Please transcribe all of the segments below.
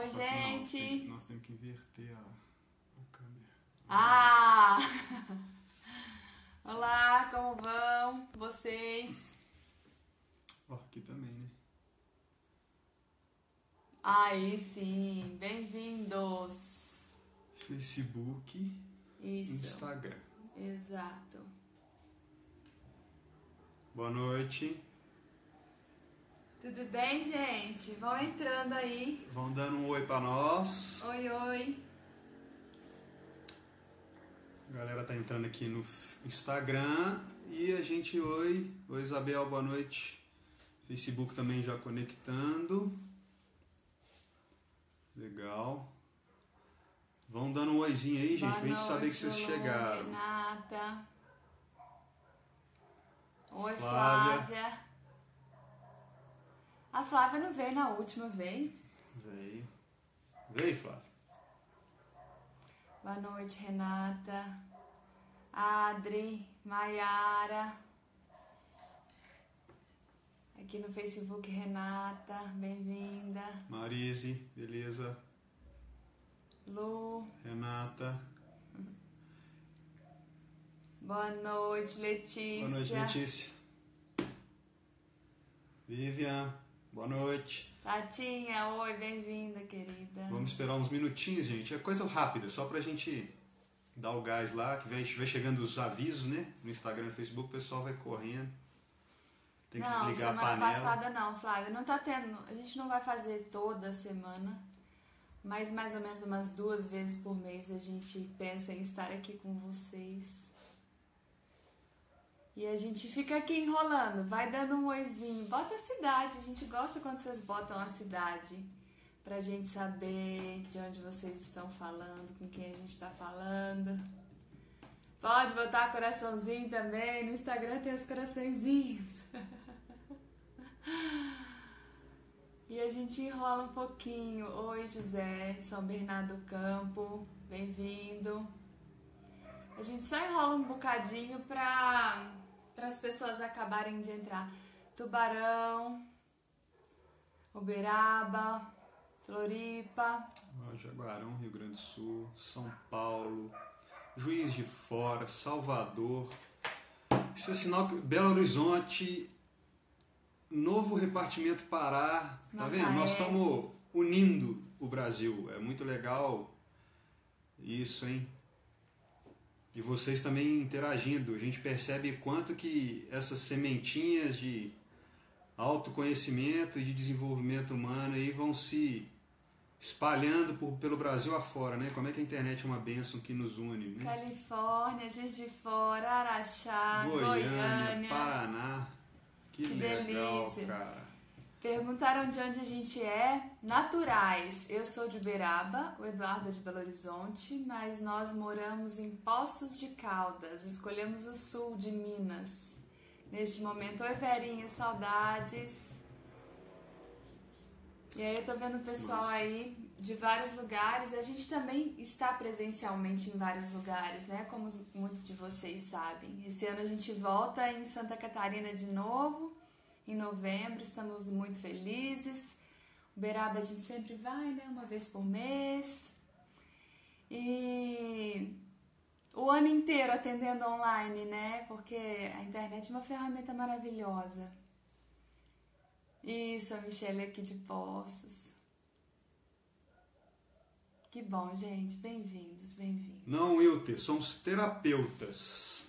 Oi, Só gente! Que nós temos que inverter a câmera. Ah! Olá, como vão vocês? Ó, aqui também, né? Aí sim, bem-vindos! Facebook e Isso, Instagram. exato. Boa noite. Tudo bem, gente? Vão entrando aí. Vão dando um oi pra nós. Oi, oi. A galera tá entrando aqui no Instagram. E a gente, oi. Oi, Isabel, boa noite. Facebook também já conectando. Legal. Vão dando um oizinho aí, gente, pra gente saber que vocês chegaram. Renata. Oi, Flávia. Flávia. A Flávia não veio na última, veio? Veio. Veio, Flávia. Boa noite, Renata. Adri, Maiara. Aqui no Facebook, Renata, bem-vinda. Marise, beleza. Lu. Renata. Boa noite, Letícia. Boa noite, Letícia. Vivian, boa noite. Tatinha, oi, bem-vinda, querida. Vamos esperar uns minutinhos, gente. É coisa rápida, só pra gente dar o gás lá, que vai chegando os avisos, né? No Instagram e no Facebook, o pessoal vai correndo. Tem que desligar a panela. Não, semana passada não, Flávia. Não tá tendo. A gente não vai fazer toda semana, mas mais ou menos umas 2 vezes por mês a gente pensa em estar aqui com vocês. E a gente fica aqui enrolando, vai dando um oizinho. Bota a cidade, a gente gosta quando vocês botam a cidade, pra gente saber de onde vocês estão falando, com quem a gente tá falando. Pode botar coraçãozinho também, no Instagram tem os coraçõezinhos. E a gente enrola um pouquinho. Oi, José, de São Bernardo do Campo, bem-vindo. A gente só enrola um bocadinho para as pessoas acabarem de entrar. Tubarão, Uberaba, Floripa, Jaguarão, Rio Grande do Sul, São Paulo, Juiz de Fora, Salvador. Isso é sinal que Belo Horizonte, Novo Repartimento Pará, tá vendo? Nós estamos unindo o Brasil. É muito legal isso, hein? E vocês também interagindo. A gente percebe quanto que essas sementinhas de autoconhecimento e de desenvolvimento humano aí vão se espalhando pelo Brasil afora, né? Como é que a internet é uma bênção que nos une, né? Califórnia, Juiz de Fora, Araxá, Goiânia, Paraná. Que legal, delícia. Cara. Perguntaram de onde a gente é. Naturais. Eu sou de Uberaba, o Eduardo é de Belo Horizonte, mas nós moramos em Poços de Caldas. Escolhemos o sul de Minas. Neste momento, oi Verinha, saudades. E aí eu tô vendo o pessoal aí de vários lugares. A gente também está presencialmente em vários lugares, né? Como muitos de vocês sabem. Esse ano a gente volta em Santa Catarina de novo. Em novembro, estamos muito felizes. Uberaba a gente sempre vai, né? Uma vez por mês. E o ano inteiro atendendo online, né? Porque a internet é uma ferramenta maravilhosa. Isso, a Michelle aqui de Poços. Que bom, gente. Bem-vindos, bem-vindos. Não, Wilter, somos terapeutas.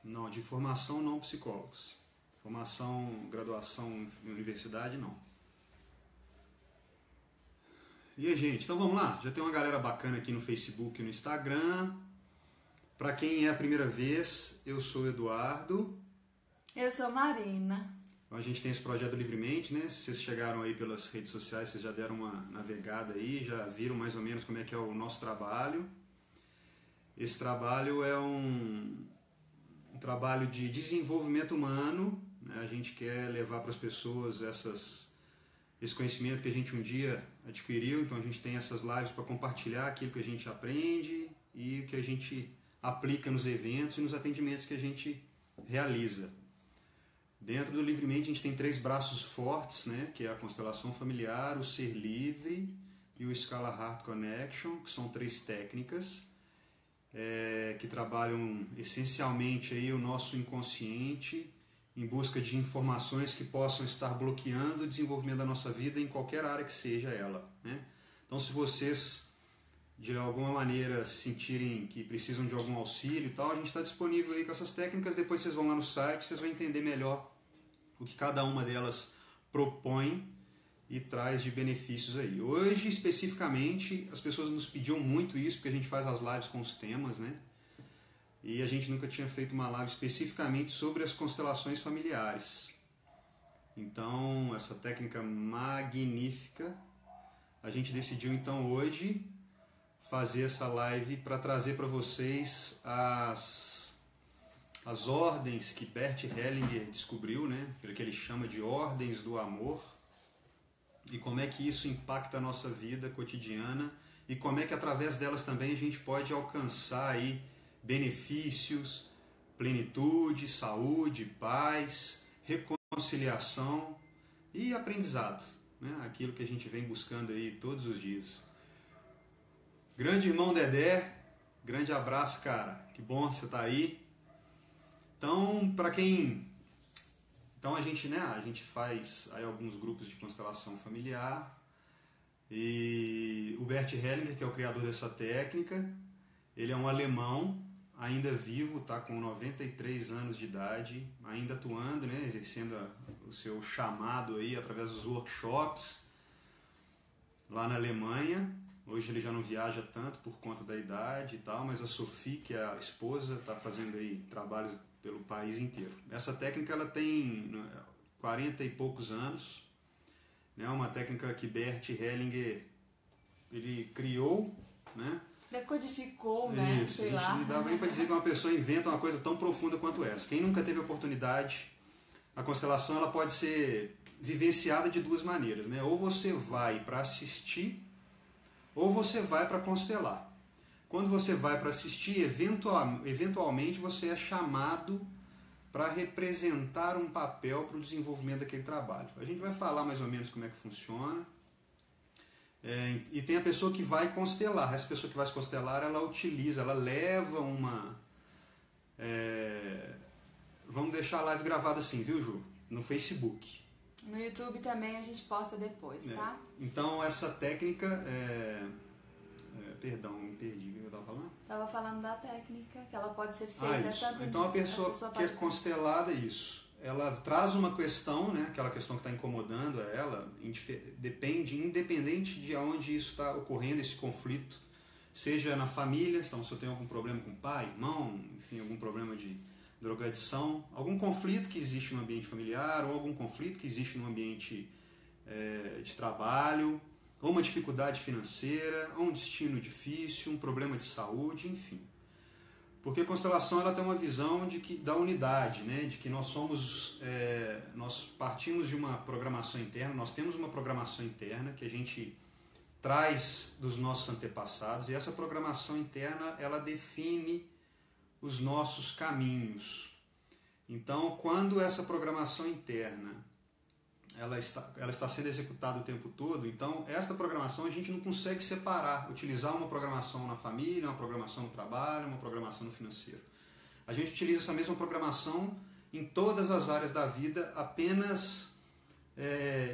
Não, de formação não psicólogos. Formação, graduação em universidade, não. E aí, gente, então vamos lá? Já tem uma galera bacana aqui no Facebook e no Instagram. Para quem é a primeira vez, eu sou o Eduardo. Eu sou Marina. A gente tem esse projeto Livremente, né? Se vocês chegaram aí pelas redes sociais, vocês já deram uma navegada aí, já viram mais ou menos como é que é o nosso trabalho. Esse trabalho é um trabalho de desenvolvimento humano, né? A gente quer levar para as pessoas esse conhecimento que a gente um dia adquiriu, então a gente tem essas lives para compartilhar aquilo que a gente aprende e o que a gente aplica nos eventos e nos atendimentos que a gente realiza. Dentro do Livremente a gente tem 3 braços fortes, né? Que é a constelação familiar, o ser livre, e o Scala Heart Connection, que são 3 técnicas que trabalham essencialmente aí o nosso inconsciente em busca de informações que possam estar bloqueando o desenvolvimento da nossa vida em qualquer área que seja ela, né? Então, se vocês de alguma maneira sentirem que precisam de algum auxílio e tal, a gente está disponível aí com essas técnicas. Depois vocês vão lá no site, vocês vão entender melhor o que cada uma delas propõe e traz de benefícios aí. Hoje, especificamente, as pessoas nos pediam muito isso, porque a gente faz as lives com os temas, né? E a gente nunca tinha feito uma live especificamente sobre as constelações familiares. Então, essa técnica magnífica, a gente decidiu então hoje fazer essa live para trazer para vocês as ordens que Bert Hellinger descobriu, né? Que ele chama de ordens do amor, e como é que isso impacta a nossa vida cotidiana e como é que através delas também a gente pode alcançar aí benefícios, plenitude, saúde, paz, reconciliação e aprendizado, né? Aquilo que a gente vem buscando aí todos os dias. Grande irmão Dedé, grande abraço, cara. Que bom você tá aí. Então, para quem... Então a gente faz aí alguns grupos de constelação familiar, e o Bert Hellinger, que é o criador dessa técnica, ele é um alemão, ainda vivo, está com 93 anos de idade, ainda atuando, né, exercendo o seu chamado aí através dos workshops lá na Alemanha. Hoje ele já não viaja tanto por conta da idade e tal, mas a Sophie, que é a esposa, está fazendo aí trabalhos pelo país inteiro. Essa técnica ela tem 40 e poucos anos, né? Uma técnica que Bert Hellinger ele criou, né? Decodificou, né? Isso, sei lá. Não dá nem para dizer que uma pessoa inventa uma coisa tão profunda quanto essa. Quem nunca teve oportunidade, a constelação ela pode ser vivenciada de 2 maneiras, né? Ou você vai para assistir, ou você vai para constelar. Quando você vai para assistir, eventualmente você é chamado para representar um papel para o desenvolvimento daquele trabalho. A gente vai falar mais ou menos como é que funciona. E tem a pessoa que vai constelar. Essa pessoa que vai constelar, ela leva uma... vamos deixar a live gravada assim, viu, Ju? No Facebook. No YouTube também a gente posta depois, tá? Então essa técnica... Perdão, me perdi. O que eu estava falando? Estava falando da técnica, que ela pode ser feita tanto Então a pessoa que é constelada, ela traz uma questão, né, aquela questão que está incomodando ela, independente de onde isso está ocorrendo, esse conflito, seja na família, então se eu tenho algum problema com pai, irmão, enfim, algum problema de drogadição, algum conflito que existe no ambiente familiar, ou algum conflito que existe no ambiente de trabalho, ou uma dificuldade financeira, ou um destino difícil, um problema de saúde, enfim. Porque a constelação ela tem uma visão da unidade, né? De que nós partimos de uma programação interna, nós temos uma programação interna que a gente traz dos nossos antepassados, e essa programação interna ela define os nossos caminhos. Então, quando essa programação interna ela está sendo executada o tempo todo, então esta programação a gente não consegue separar, utilizar uma programação na família, uma programação no trabalho, uma programação no financeiro. A gente utiliza essa mesma programação em todas as áreas da vida, apenas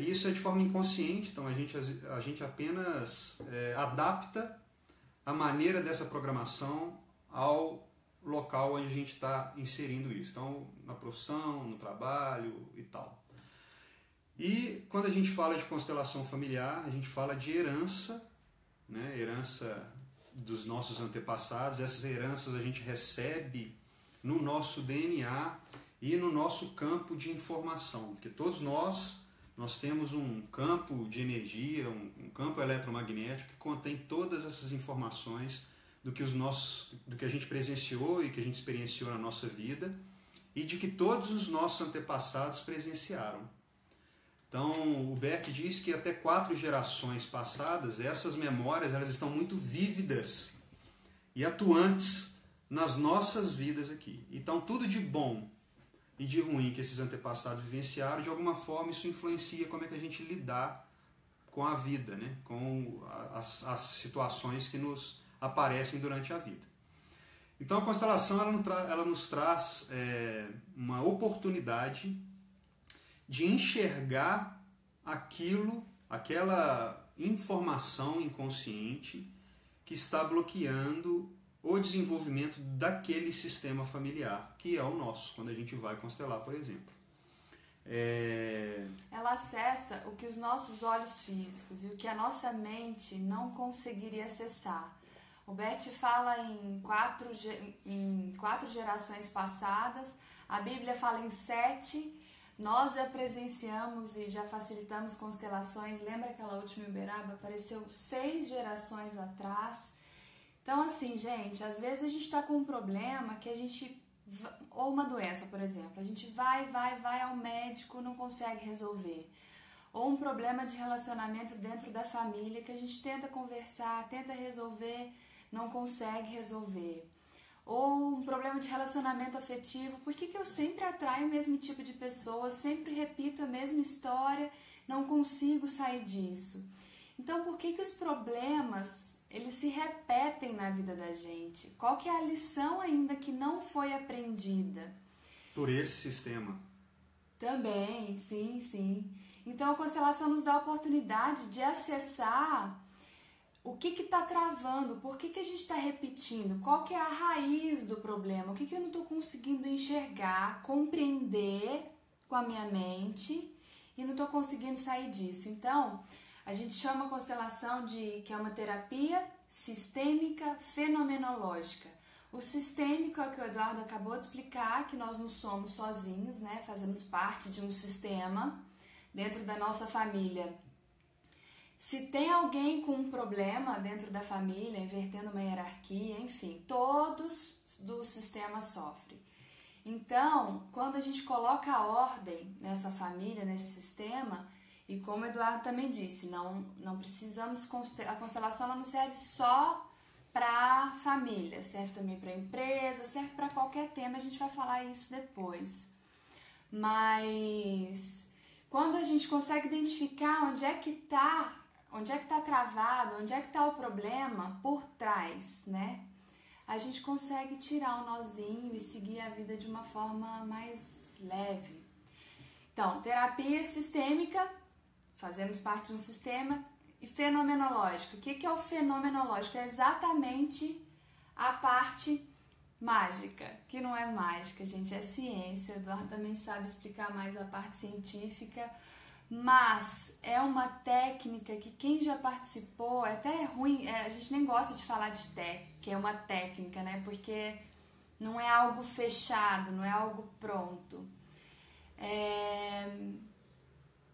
isso é de forma inconsciente, então a gente apenas adapta a maneira dessa programação ao local onde a gente está inserindo isso, então na profissão, no trabalho e tal. E quando a gente fala de constelação familiar, a gente fala de herança, né? Herança dos nossos antepassados. Essas heranças a gente recebe no nosso DNA e no nosso campo de informação, porque todos nós temos um campo de energia, um campo eletromagnético que contém todas essas informações do que a gente presenciou e que a gente experienciou na nossa vida e de que todos os nossos antepassados presenciaram. Então, o Bert diz que até 4 gerações passadas, essas memórias elas estão muito vívidas e atuantes nas nossas vidas aqui. Então, tudo de bom e de ruim que esses antepassados vivenciaram, de alguma forma isso influencia como é que a gente lidar com a vida, né? Com as situações que nos aparecem durante a vida. Então a constelação ela nos traz uma oportunidade de enxergar aquela informação inconsciente que está bloqueando o desenvolvimento daquele sistema familiar, que é o nosso, quando a gente vai constelar, por exemplo. Ela acessa o que os nossos olhos físicos e o que a nossa mente não conseguiria acessar. O Bert fala em quatro gerações passadas, a Bíblia fala em 7. Nós já presenciamos e já facilitamos constelações. Lembra aquela última Uberaba? Apareceu 6 gerações atrás. Então, assim, gente, às vezes a gente está com um problema que a gente... Ou uma doença, por exemplo. A gente vai ao médico, não consegue resolver. Ou um problema de relacionamento dentro da família que a gente tenta conversar, tenta resolver, não consegue resolver. Ou um problema de relacionamento afetivo. Por que eu sempre atraio o mesmo tipo de pessoa, sempre repito a mesma história, não consigo sair disso? Então, por que os problemas, eles se repetem na vida da gente? Qual que é a lição ainda que não foi aprendida? Por esse sistema. Também, sim. Então, a constelação nos dá a oportunidade de acessar o que está travando, por que a gente está repetindo, qual que é a raiz do problema, o que eu não estou conseguindo enxergar, compreender com a minha mente e não estou conseguindo sair disso. Então, a gente chama a constelação que é uma terapia sistêmica fenomenológica. O sistêmico é o que o Eduardo acabou de explicar, que nós não somos sozinhos, né? Fazemos parte de um sistema dentro da nossa família. Se tem alguém com um problema dentro da família, invertendo uma hierarquia, enfim, todos do sistema sofrem. Então, quando a gente coloca a ordem nessa família, nesse sistema, e como o Eduardo também disse, não precisamos, a constelação ela não serve só para família, serve também para empresa, serve para qualquer tema, a gente vai falar isso depois. Mas quando a gente consegue identificar onde é que está travado, onde é que está o problema por trás, né? A gente consegue tirar o nozinho e seguir a vida de uma forma mais leve. Então, terapia sistêmica, fazemos parte de um sistema, e fenomenológico. O que é o fenomenológico? É exatamente a parte mágica, que não é mágica, gente, é ciência. O Eduardo também sabe explicar mais a parte científica, mas é uma técnica que quem já participou, é até ruim, a gente nem gosta de falar de que é uma técnica, né? Porque não é algo fechado, não é algo pronto.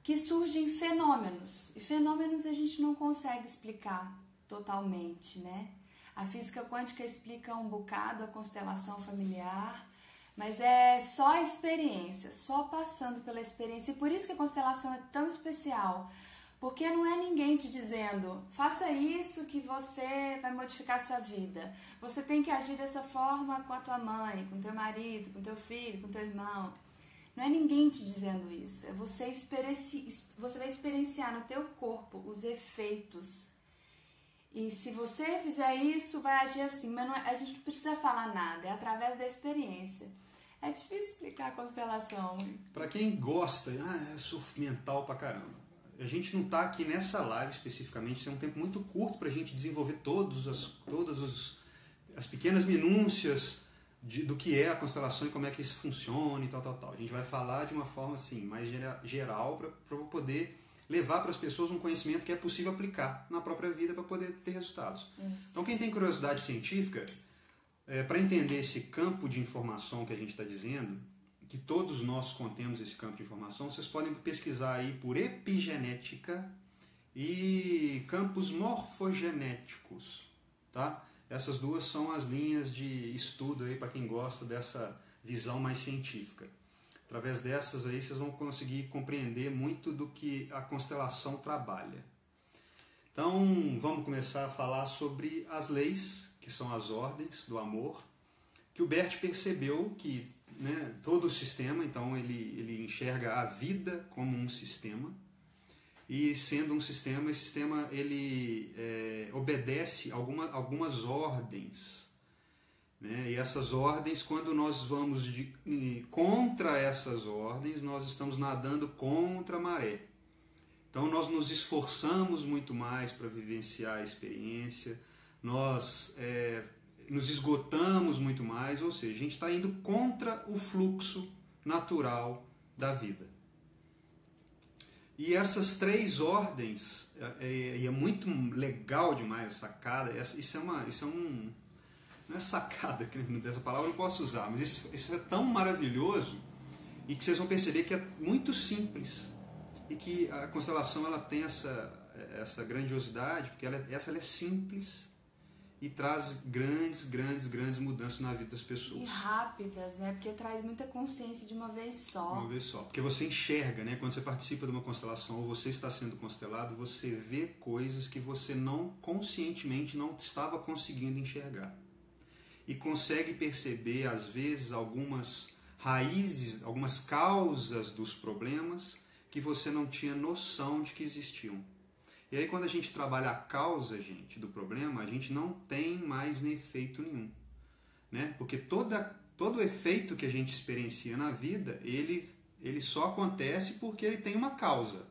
Que surgem fenômenos, e fenômenos a gente não consegue explicar totalmente, né? A física quântica explica um bocado a constelação familiar, mas é só a experiência, só passando pela experiência, e por isso que a constelação é tão especial, porque não é ninguém te dizendo, faça isso que você vai modificar a sua vida, você tem que agir dessa forma com a tua mãe, com teu marido, com teu filho, com teu irmão. Não é ninguém te dizendo isso, é você vai experienciar no teu corpo os efeitos. E se você fizer isso, vai agir assim, mas a gente não precisa falar nada, é através da experiência. É difícil explicar a constelação. Para quem gosta, é mental pra caramba. A gente não tá aqui nessa live especificamente, isso é um tempo muito curto pra gente desenvolver todas as pequenas minúcias do que é a constelação e como é que isso funciona e tal. A gente vai falar de uma forma assim, mais geral para poder levar para as pessoas um conhecimento que é possível aplicar na própria vida para poder ter resultados. Isso. Então quem tem curiosidade científica, para entender esse campo de informação que a gente está dizendo, que todos nós contemos esse campo de informação, vocês podem pesquisar aí por epigenética e campos morfogenéticos, tá? Essas duas são as linhas de estudo aí para quem gosta dessa visão mais científica. Através dessas aí vocês vão conseguir compreender muito do que a constelação trabalha. Então vamos começar a falar sobre as leis, que são as ordens do amor, que o Bert percebeu que, né, todo o sistema, então ele enxerga a vida como um sistema, e sendo um sistema, esse sistema ele obedece algumas ordens, né? E essas ordens, quando nós vamos contra essas ordens, nós estamos nadando contra a maré. Então nós nos esforçamos muito mais para vivenciar a experiência, nós nos esgotamos muito mais, ou seja, a gente está indo contra o fluxo natural da vida. E essas 3 ordens, e é muito legal demais a sacada, não é sacada, que essa palavra eu não posso usar, mas isso é tão maravilhoso e que vocês vão perceber que é muito simples e que a constelação ela tem essa grandiosidade, porque ela é simples e traz grandes mudanças na vida das pessoas. E rápidas, né? Porque traz muita consciência de uma vez só. Uma vez só. Porque você enxerga, né? Quando você participa de uma constelação ou você está sendo constelado, você vê coisas que você conscientemente não estava conseguindo enxergar. E consegue perceber, às vezes, algumas raízes, algumas causas dos problemas que você não tinha noção de que existiam. E aí, quando a gente trabalha a causa, gente, do problema, a gente não tem mais efeito nenhum, né? Porque todo efeito que a gente experiencia na vida, ele só acontece porque ele tem uma causa.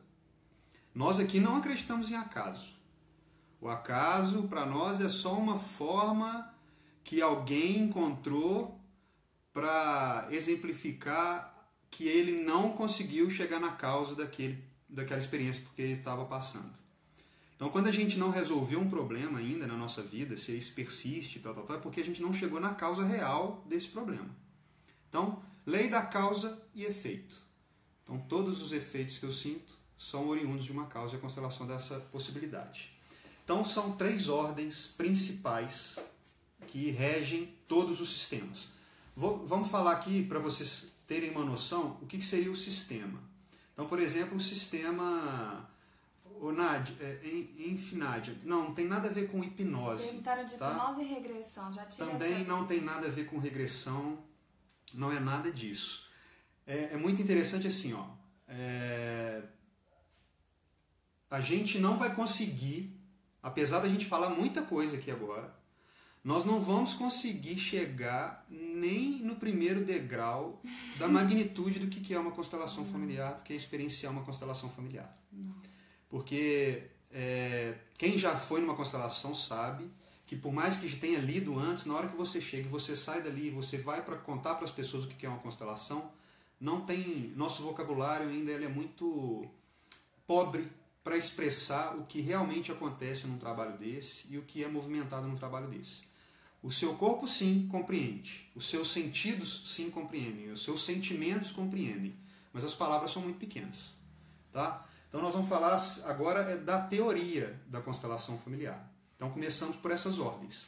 Nós aqui não acreditamos em acaso. O acaso, para nós, é só uma forma que alguém encontrou para exemplificar que ele não conseguiu chegar na causa daquela experiência porque ele estava passando. Então, quando a gente não resolveu um problema ainda na nossa vida, se isso persiste, é porque a gente não chegou na causa real desse problema. Então, lei da causa e efeito. Então, todos os efeitos que eu sinto são oriundos de uma causa e a constelação dessa possibilidade. Então, são 3 ordens principais que regem todos os sistemas. Vamos falar aqui, para vocês terem uma noção, o que seria o sistema. Então, por exemplo, o sistema... Nádia, não tem nada a ver com hipnose. Perguntaram de hipnose e regressão. Já tirei também não tem nada a ver com regressão, não é nada disso. É muito interessante assim, ó. A gente não vai conseguir, apesar da gente falar muita coisa aqui agora, nós não vamos conseguir chegar nem no primeiro degrau da magnitude do que é uma constelação familiar, do que é experienciar uma constelação familiar. Não. Porque quem já foi numa constelação sabe que por mais que tenha lido antes, na hora que você chega e você sai dali, você vai para contar para as pessoas o que é uma constelação, nosso vocabulário ainda ele é muito pobre para expressar o que realmente acontece num trabalho desse e o que é movimentado num trabalho desse. O seu corpo sim compreende, os seus sentidos sim compreendem, os seus sentimentos compreendem, mas as palavras são muito pequenas, tá? Então nós vamos falar agora da teoria da constelação familiar. Então começamos por essas ordens.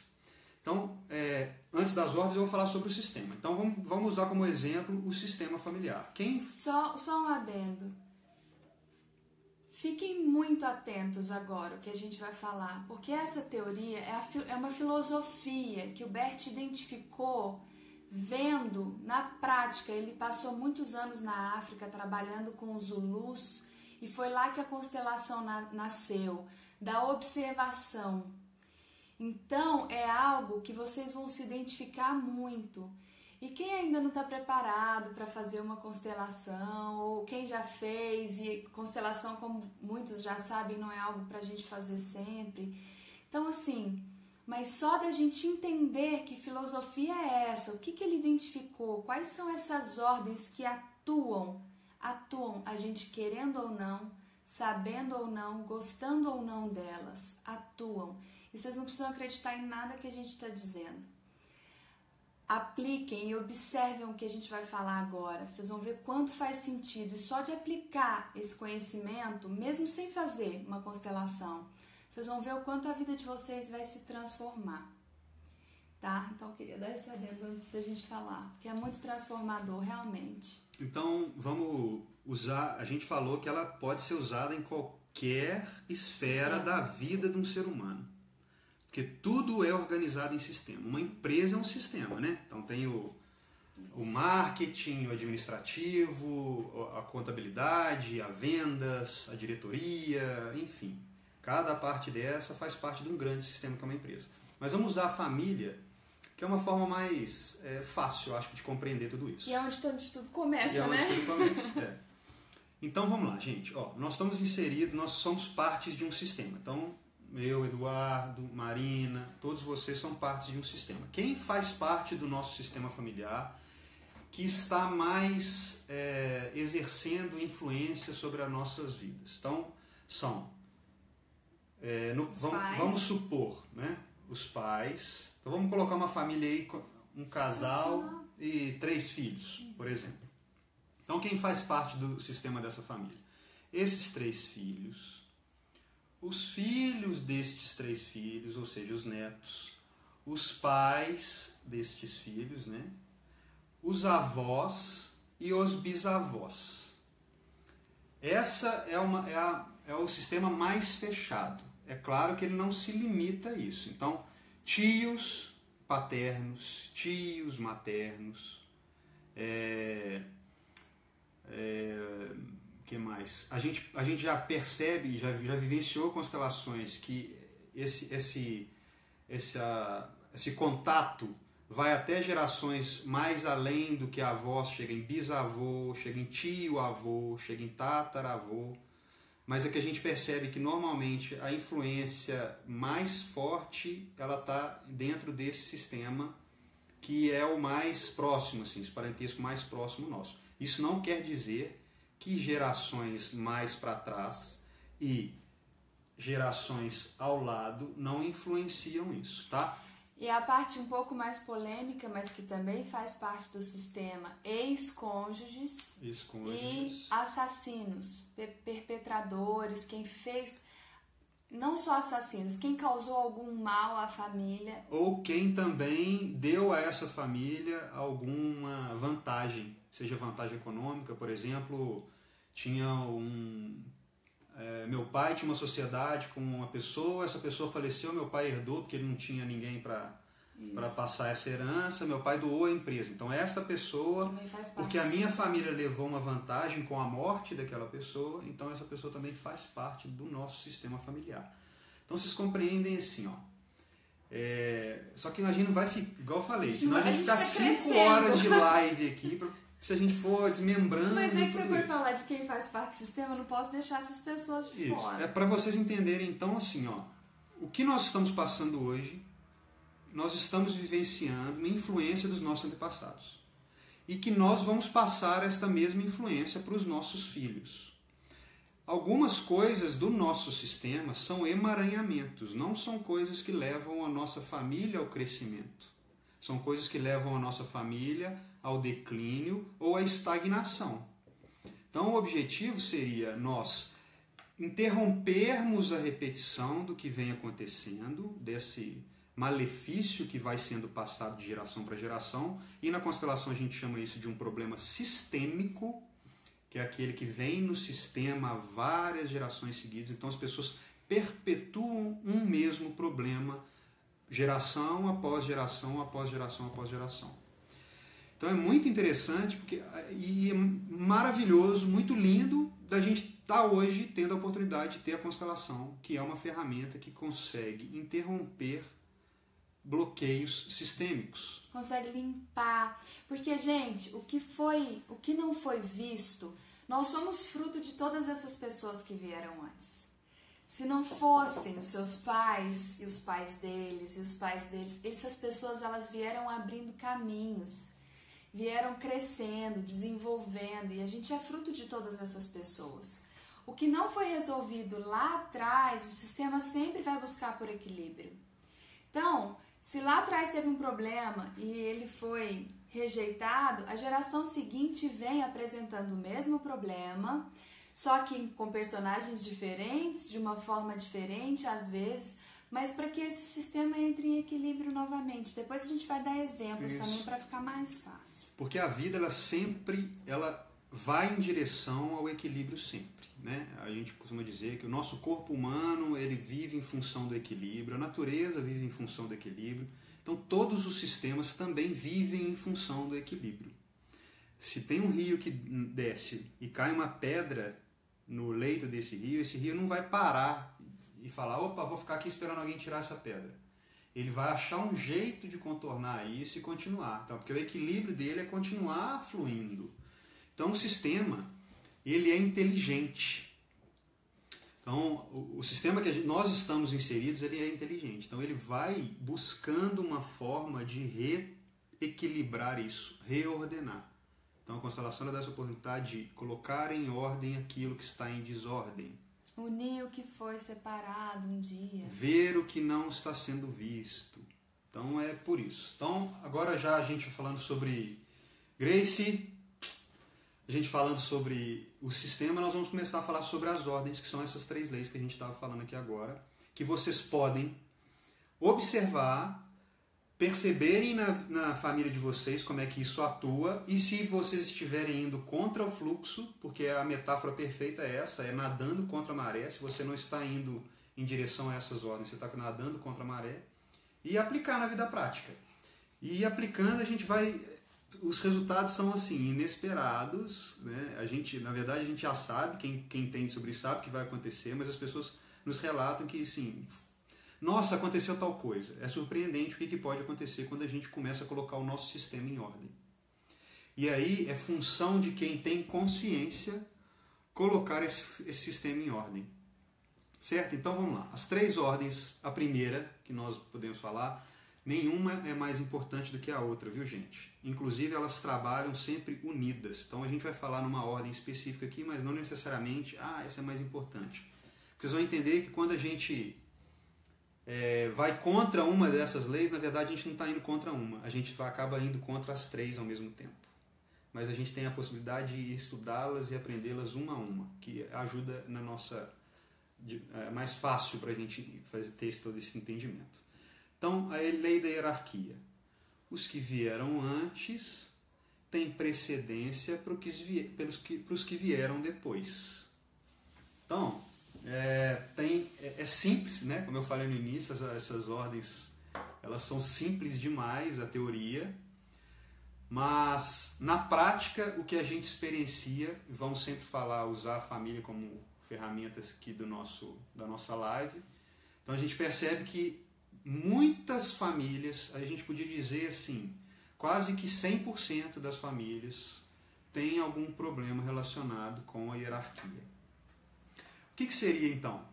Então, antes das ordens eu vou falar sobre o sistema. Então vamos usar como exemplo o sistema familiar. Só um adendo. Fiquem muito atentos agora ao que a gente vai falar, porque essa teoria é uma filosofia que o Bert identificou vendo na prática. Ele passou muitos anos na África trabalhando com os Zulus, e foi lá que a constelação nasceu, da observação. Então, é algo que vocês vão se identificar muito. E quem ainda não está preparado para fazer uma constelação, ou quem já fez, e constelação, como muitos já sabem, não é algo para a gente fazer sempre. Então, assim, mas só da gente entender que filosofia é essa, o que ele identificou, quais são essas ordens que atuam a gente querendo ou não, sabendo ou não, gostando ou não delas, atuam. E vocês não precisam acreditar em nada que a gente está dizendo. Apliquem e observem o que a gente vai falar agora. Vocês vão ver quanto faz sentido. E só de aplicar esse conhecimento, mesmo sem fazer uma constelação, vocês vão ver o quanto a vida de vocês vai se transformar. Tá? Então eu queria dar esse adendo antes da gente falar, que é muito transformador, realmente. Então vamos usar, a gente falou que ela pode ser usada em qualquer esfera da vida de um ser humano. Porque tudo é organizado em sistema. Uma empresa é um sistema, né? Então tem o marketing, o administrativo, a contabilidade, a vendas, a diretoria, enfim. Cada parte dessa faz parte de um grande sistema que é uma empresa. Mas vamos usar a família, que é uma forma mais fácil, eu acho, de compreender tudo isso. E é onde tudo começa, e é onde né? tudo começa, Então vamos lá, gente. Nós estamos inseridos, nós somos partes de um sistema. Então, eu, Eduardo, Marina, todos vocês são partes de um sistema. Quem faz parte do nosso sistema familiar que está mais exercendo influência sobre as nossas vidas? Então, são... vamos supor, né? Os pais. Então vamos colocar uma família aí, um casal e 3 filhos, por exemplo. Então quem faz parte do sistema dessa família? Esses 3 filhos, os filhos destes 3 filhos, ou seja, os netos, os pais destes filhos, né? Os avós e os bisavós. Essa é o sistema mais fechado. É claro que ele não se limita a isso. Então, tios paternos, tios maternos, que mais? A gente já percebe, já vivenciou constelações que esse contato vai até gerações mais além do que avós, chega em bisavô, chega em tio-avô, chega em tataravô. Mas é que a gente percebe que normalmente a influência mais forte ela está dentro desse sistema que é o mais próximo, assim, esse parentesco mais próximo nosso. Isso não quer dizer que gerações mais para trás e gerações ao lado não influenciam isso, tá? E a parte um pouco mais polêmica, mas que também faz parte do sistema, ex-cônjuges e assassinos, perpetradores, quem fez, não só assassinos, quem causou algum mal à família. Ou quem também deu a essa família alguma vantagem, seja vantagem econômica, por exemplo, meu pai tinha uma sociedade com uma pessoa, essa pessoa faleceu, meu pai herdou porque ele não tinha ninguém para passar essa herança, meu pai doou a empresa. Então esta pessoa, porque a minha família levou uma vantagem com a morte daquela pessoa, então essa pessoa também faz parte do nosso sistema familiar. Então vocês compreendem assim, só que a gente não vai ficar, igual eu falei, senão a gente ficar 5 horas de live aqui se a gente for desmembrando. Mas é que você foi falar de quem faz parte do sistema, eu não posso deixar essas pessoas de fora. É para vocês entenderem, então, assim, o que nós estamos passando hoje, nós estamos vivenciando uma influência dos nossos antepassados. E que nós vamos passar esta mesma influência para os nossos filhos. Algumas coisas do nosso sistema são emaranhamentos, não são coisas que levam a nossa família ao crescimento. São coisas que levam a nossa família ao declínio ou à estagnação. Então o objetivo seria nós interrompermos a repetição do que vem acontecendo, desse malefício que vai sendo passado de geração para geração, e na constelação a gente chama isso de um problema sistêmico, que é aquele que vem no sistema há várias gerações seguidas. Então as pessoas perpetuam um mesmo problema, geração após geração, após geração, após geração. Então é muito interessante e é maravilhoso, muito lindo da gente estar hoje tendo a oportunidade de ter a constelação, que é uma ferramenta que consegue interromper bloqueios sistêmicos. Consegue limpar. Porque, gente, o que não foi visto, nós somos fruto de todas essas pessoas que vieram antes. Se não fossem os seus pais e os pais deles e os pais deles, essas pessoas elas vieram abrindo caminhos, vieram crescendo, desenvolvendo, e a gente é fruto de todas essas pessoas. O que não foi resolvido lá atrás, o sistema sempre vai buscar por equilíbrio. Então, se lá atrás teve um problema e ele foi rejeitado, a geração seguinte vem apresentando o mesmo problema, só que com personagens diferentes, de uma forma diferente às vezes, mas para que esse sistema entre em equilíbrio novamente. Depois a gente vai dar exemplos também para ficar mais fácil. Porque a vida ela vai em direção ao equilíbrio sempre, né? A gente costuma dizer que o nosso corpo humano ele vive em função do equilíbrio, a natureza vive em função do equilíbrio. Então todos os sistemas também vivem em função do equilíbrio. Se tem um rio que desce e cai uma pedra no leito desse rio, esse rio não vai parar e falar, opa, vou ficar aqui esperando alguém tirar essa pedra. Ele vai achar um jeito de contornar isso e continuar. Então, porque o equilíbrio dele é continuar fluindo. Então o sistema, ele é inteligente. Então o sistema que nós estamos inseridos, ele é inteligente. Então ele vai buscando uma forma de reequilibrar isso, reordenar. Então a constelação dá essa oportunidade de colocar em ordem aquilo que está em desordem. Unir o que foi separado um dia. Ver o que não está sendo visto. Então é por isso. Então agora já a gente falando sobre Grace, a gente falando sobre o sistema, nós vamos começar a falar sobre as ordens, que são essas 3 leis que a gente estava falando aqui agora, que vocês podem observar, perceberem na família de vocês como é que isso atua, e se vocês estiverem indo contra o fluxo, porque a metáfora perfeita é essa, é nadando contra a maré. Se você não está indo em direção a essas ordens, você está nadando contra a maré, e aplicar na vida prática. E aplicando, a gente vai... Os resultados são assim, inesperados, né? Na verdade, a gente já sabe, quem entende sobre isso sabe que vai acontecer, mas as pessoas nos relatam que, assim, nossa, aconteceu tal coisa. É surpreendente o que pode acontecer quando a gente começa a colocar o nosso sistema em ordem. E aí é função de quem tem consciência colocar esse sistema em ordem. Certo? Então vamos lá. As 3 ordens, a primeira que nós podemos falar, nenhuma é mais importante do que a outra, viu, gente? Inclusive, elas trabalham sempre unidas. Então, a gente vai falar numa ordem específica aqui, mas não necessariamente, essa é mais importante. Vocês vão entender que quando a gente vai contra uma dessas leis, na verdade, a gente não está indo contra uma. A gente acaba indo contra as 3 ao mesmo tempo. Mas a gente tem a possibilidade de estudá-las e aprendê-las uma a uma, que ajuda na nossa... É mais fácil para a gente ter todo esse entendimento. Então, a lei da hierarquia. Os que vieram antes têm precedência para os que vieram depois. Então, é simples, né? Como eu falei no início, essas ordens elas são simples demais, a teoria, mas na prática o que a gente experiencia, e vamos sempre usar a família como ferramentas aqui da nossa live, então a gente percebe que muitas famílias, a gente podia dizer assim, quase que 100% das famílias têm algum problema relacionado com a hierarquia. O que seria então?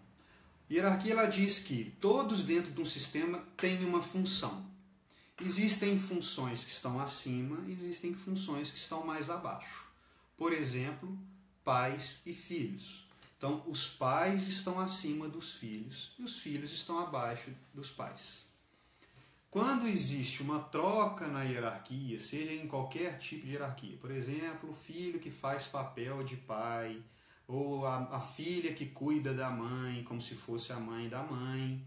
Hierarquia, ela diz que todos dentro de um sistema têm uma função. Existem funções que estão acima e existem funções que estão mais abaixo. Por exemplo, pais e filhos. Então, os pais estão acima dos filhos e os filhos estão abaixo dos pais. Quando existe uma troca na hierarquia, seja em qualquer tipo de hierarquia, por exemplo, o filho que faz papel de pai, ou a filha que cuida da mãe como se fosse a mãe da mãe,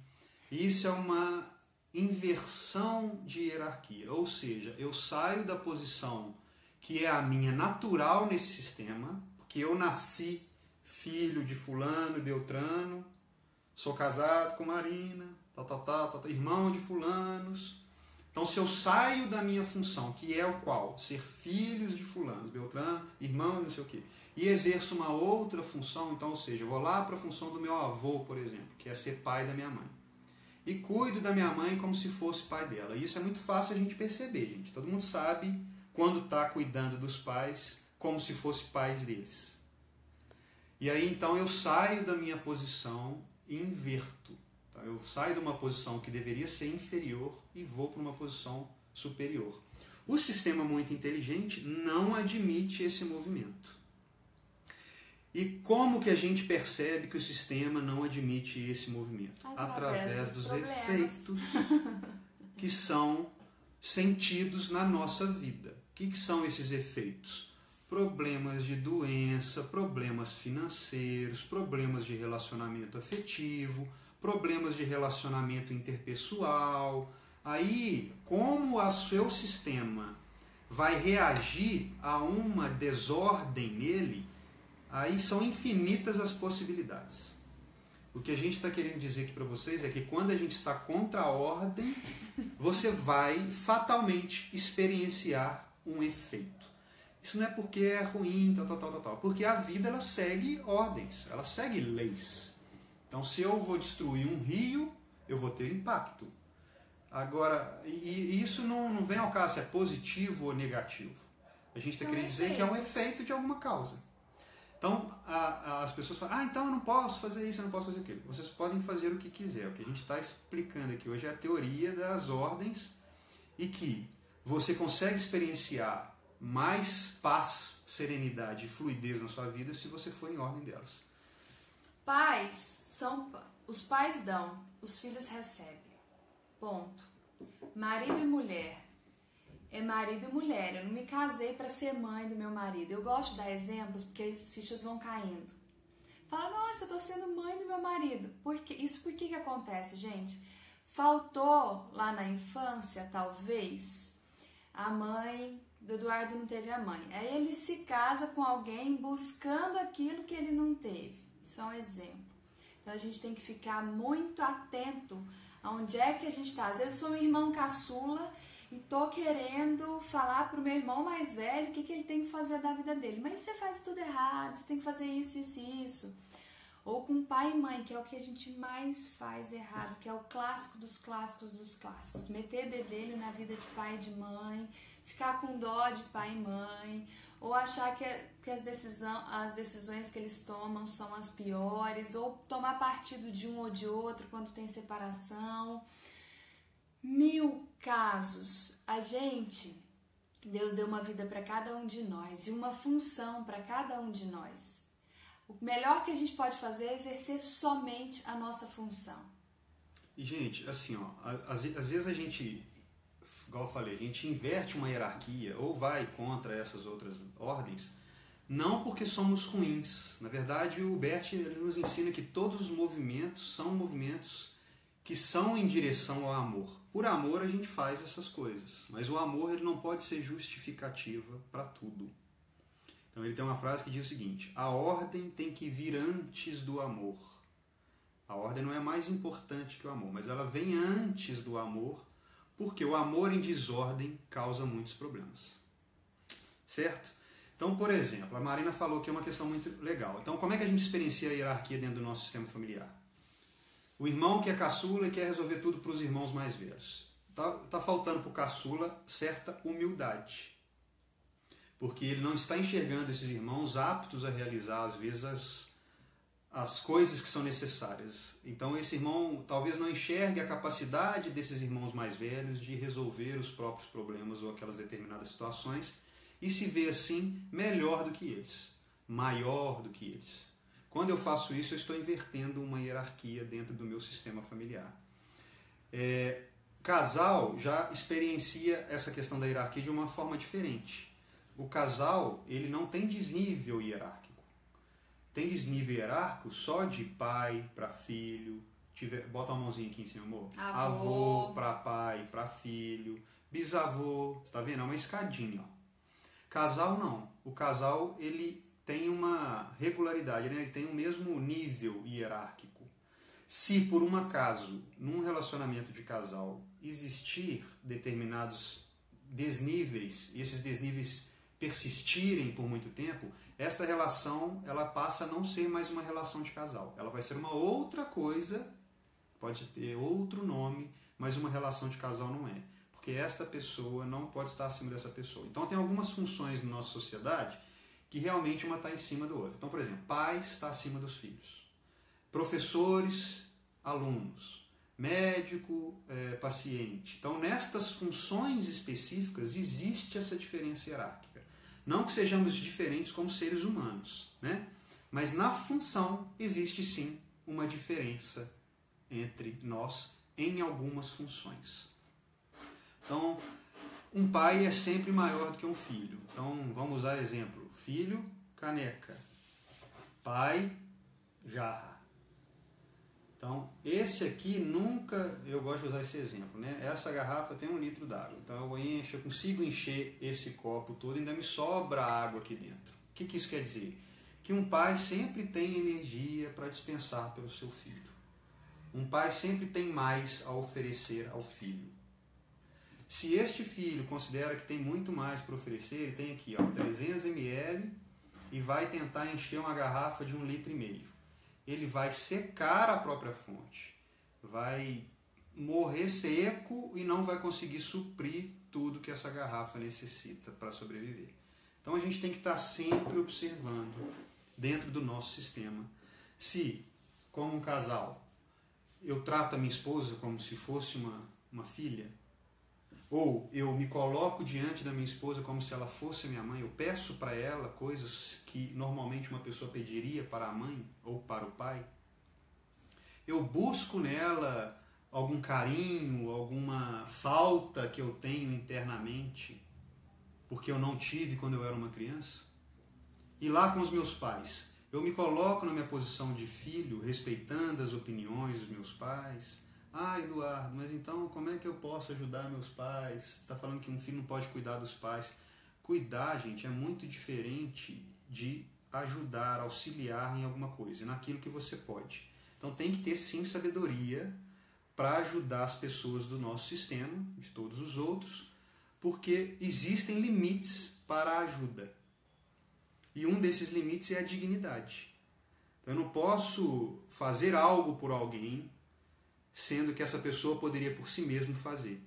isso é uma inversão de hierarquia, ou seja, eu saio da posição que é a minha natural nesse sistema, porque eu nasci filho de fulano, beltrano, sou casado com Marina, irmão de fulanos. Então, se eu saio da minha função, que é o qual? Ser filhos de fulanos, beltrano, irmão, não sei o quê, e exerço uma outra função, então, ou seja, eu vou lá para a função do meu avô, por exemplo, que é ser pai da minha mãe. E cuido da minha mãe como se fosse pai dela. E isso é muito fácil a gente perceber, gente. Todo mundo sabe quando está cuidando dos pais como se fosse pais deles. E aí, então, eu saio da minha posição e inverto. Então, eu saio de uma posição que deveria ser inferior e vou para uma posição superior. O sistema muito inteligente não admite esse movimento. E como que a gente percebe que o sistema não admite esse movimento? Através dos efeitos que são sentidos na nossa vida. O que são esses efeitos? Problemas de doença, problemas financeiros, problemas de relacionamento afetivo, problemas de relacionamento interpessoal. Aí, como o seu sistema vai reagir a uma desordem nele, aí são infinitas as possibilidades. O que a gente está querendo dizer aqui para vocês é que quando a gente está contra a ordem, você vai fatalmente experienciar um efeito. Isso não é porque é ruim, tal. Porque a vida, ela segue ordens, ela segue leis. Então, se eu vou destruir um rio, eu vou ter impacto. Agora, e isso não vem ao caso se é positivo ou negativo. A gente está querendo dizer que é um efeito de alguma causa. Então, as pessoas falam, então eu não posso fazer isso, eu não posso fazer aquilo. Vocês podem fazer o que quiser. O que a gente está explicando aqui hoje é a teoria das ordens e que você consegue experienciar mais paz, serenidade e fluidez na sua vida se você for em ordem delas. Os pais dão, os filhos recebem. Ponto. Marido e mulher. É marido e mulher. Eu não me casei para ser mãe do meu marido. Eu gosto de dar exemplos porque as fichas vão caindo. Fala, nossa, eu tô sendo mãe do meu marido. Por que acontece, gente? Faltou lá na infância, talvez, a mãe do Eduardo não teve a mãe. Aí ele se casa com alguém buscando aquilo que ele não teve. Isso é um exemplo. Então a gente tem que ficar muito atento aonde é que a gente está. Às vezes eu sou um irmão caçula e tô querendo falar pro meu irmão mais velho o que ele tem que fazer da vida dele. Mas você faz tudo errado, você tem que fazer isso, isso e isso. Ou com pai e mãe, que é o que a gente mais faz errado, que é o clássico dos clássicos dos clássicos. Meter bedelho na vida de pai e de mãe, ficar com dó de pai e mãe, ou achar que as decisões que eles tomam são as piores, ou tomar partido de um ou de outro quando tem separação. 1000 casos. Deus deu uma vida para cada um de nós e uma função para cada um de nós. O melhor que a gente pode fazer é exercer somente a nossa função. E, gente, assim, às vezes a gente, igual eu falei, a gente inverte uma hierarquia ou vai contra essas outras ordens, não porque somos ruins. Na verdade, o Bert ele nos ensina que todos os movimentos são movimentos que são em direção ao amor. Por amor a gente faz essas coisas, mas o amor ele não pode ser justificativa para tudo. Então ele tem uma frase que diz o seguinte: a ordem tem que vir antes do amor. A ordem não é mais importante que o amor, mas ela vem antes do amor, porque o amor em desordem causa muitos problemas. Certo? Então, por exemplo, a Marina falou que é uma questão muito legal. Então, como é que a gente experiencia a hierarquia dentro do nosso sistema familiar? O irmão que é caçula e quer resolver tudo para os irmãos mais velhos. Tá faltando para o caçula certa humildade. Porque ele não está enxergando esses irmãos aptos a realizar, às vezes, as coisas que são necessárias. Então, esse irmão talvez não enxergue a capacidade desses irmãos mais velhos de resolver os próprios problemas ou aquelas determinadas situações e se vê, assim, melhor do que eles, maior do que eles. Quando eu faço isso, eu estou invertendo uma hierarquia dentro do meu sistema familiar. Casal já experiencia essa questão da hierarquia de uma forma diferente. O casal, ele não tem desnível hierárquico. Tem desnível hierárquico só de pai para filho. Bota uma mãozinha aqui em cima, amor. Avô para pai, para filho. Bisavô. Você tá vendo? É uma escadinha. Ó. Casal não. O casal, ele tem uma regularidade, né? Ele tem o mesmo nível hierárquico. Se por um acaso, num relacionamento de casal, existir determinados desníveis, e esses desníveis persistirem por muito tempo, esta relação ela passa a não ser mais uma relação de casal. Ela vai ser uma outra coisa, pode ter outro nome, mas uma relação de casal não é. Porque esta pessoa não pode estar acima dessa pessoa. Então tem algumas funções na nossa sociedade que realmente uma está em cima do outro. Então, por exemplo, pais está acima dos filhos. Professores, alunos. Médico, paciente. Então, nestas funções específicas, existe essa diferença hierárquica. Não que sejamos diferentes como seres humanos, né? Mas na função existe sim uma diferença entre nós em algumas funções. Então, um pai é sempre maior do que um filho. Então, vamos usar exemplo. Filho, caneca. Pai, jarra. Então, esse aqui nunca, eu gosto de usar esse exemplo, né? Essa garrafa tem 1 litro d'água. Então eu consigo encher esse copo todo e ainda me sobra água aqui dentro. O que isso quer dizer? que um pai sempre tem energia para dispensar pelo seu filho. Um pai sempre tem mais a oferecer ao filho. Se este filho considera que tem muito mais para oferecer, ele tem aqui 300 ml e vai tentar encher uma garrafa de 1,5 litro. Ele vai secar a própria fonte, vai morrer seco e não vai conseguir suprir tudo que essa garrafa necessita para sobreviver. Então a gente tem que estar sempre observando dentro do nosso sistema se, como um casal, eu trato a minha esposa como se fosse uma filha, ou eu me coloco diante da minha esposa como se ela fosse minha mãe, eu peço para ela coisas que normalmente uma pessoa pediria para a mãe ou para o pai, eu busco nela algum carinho, alguma falta que eu tenho internamente, porque eu não tive quando eu era uma criança. E lá com os meus pais, eu me coloco na minha posição de filho, respeitando as opiniões dos meus pais. Ah, Eduardo, mas então como é que eu posso ajudar meus pais? Você está falando que um filho não pode cuidar dos pais. Cuidar, gente, é muito diferente de ajudar, auxiliar em alguma coisa, naquilo que você pode. Então tem que ter sim sabedoria para ajudar as pessoas do nosso sistema, de todos os outros, porque existem limites para a ajuda. E um desses limites é a dignidade. Então, eu não posso fazer algo por alguém, sendo que essa pessoa poderia por si mesma fazer.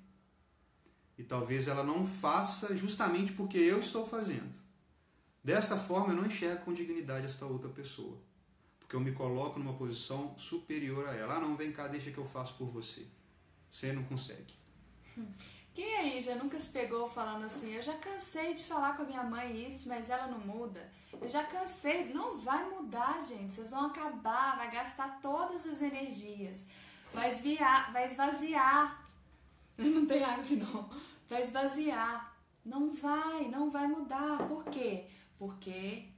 E talvez ela não faça justamente porque eu estou fazendo. Dessa forma, eu não enxergo com dignidade esta outra pessoa. Porque eu me coloco numa posição superior a ela. Ah, não, vem cá, deixa que eu faço por você. Você não consegue. Quem aí já nunca se pegou falando assim, eu já cansei de falar com a minha mãe isso, mas ela não muda. Eu já cansei, não vai mudar, gente. Vocês vão acabar, vai gastar todas as energias. Vai esvaziar. Não tem água aqui não. Vai esvaziar. Não vai mudar. Por quê? Porque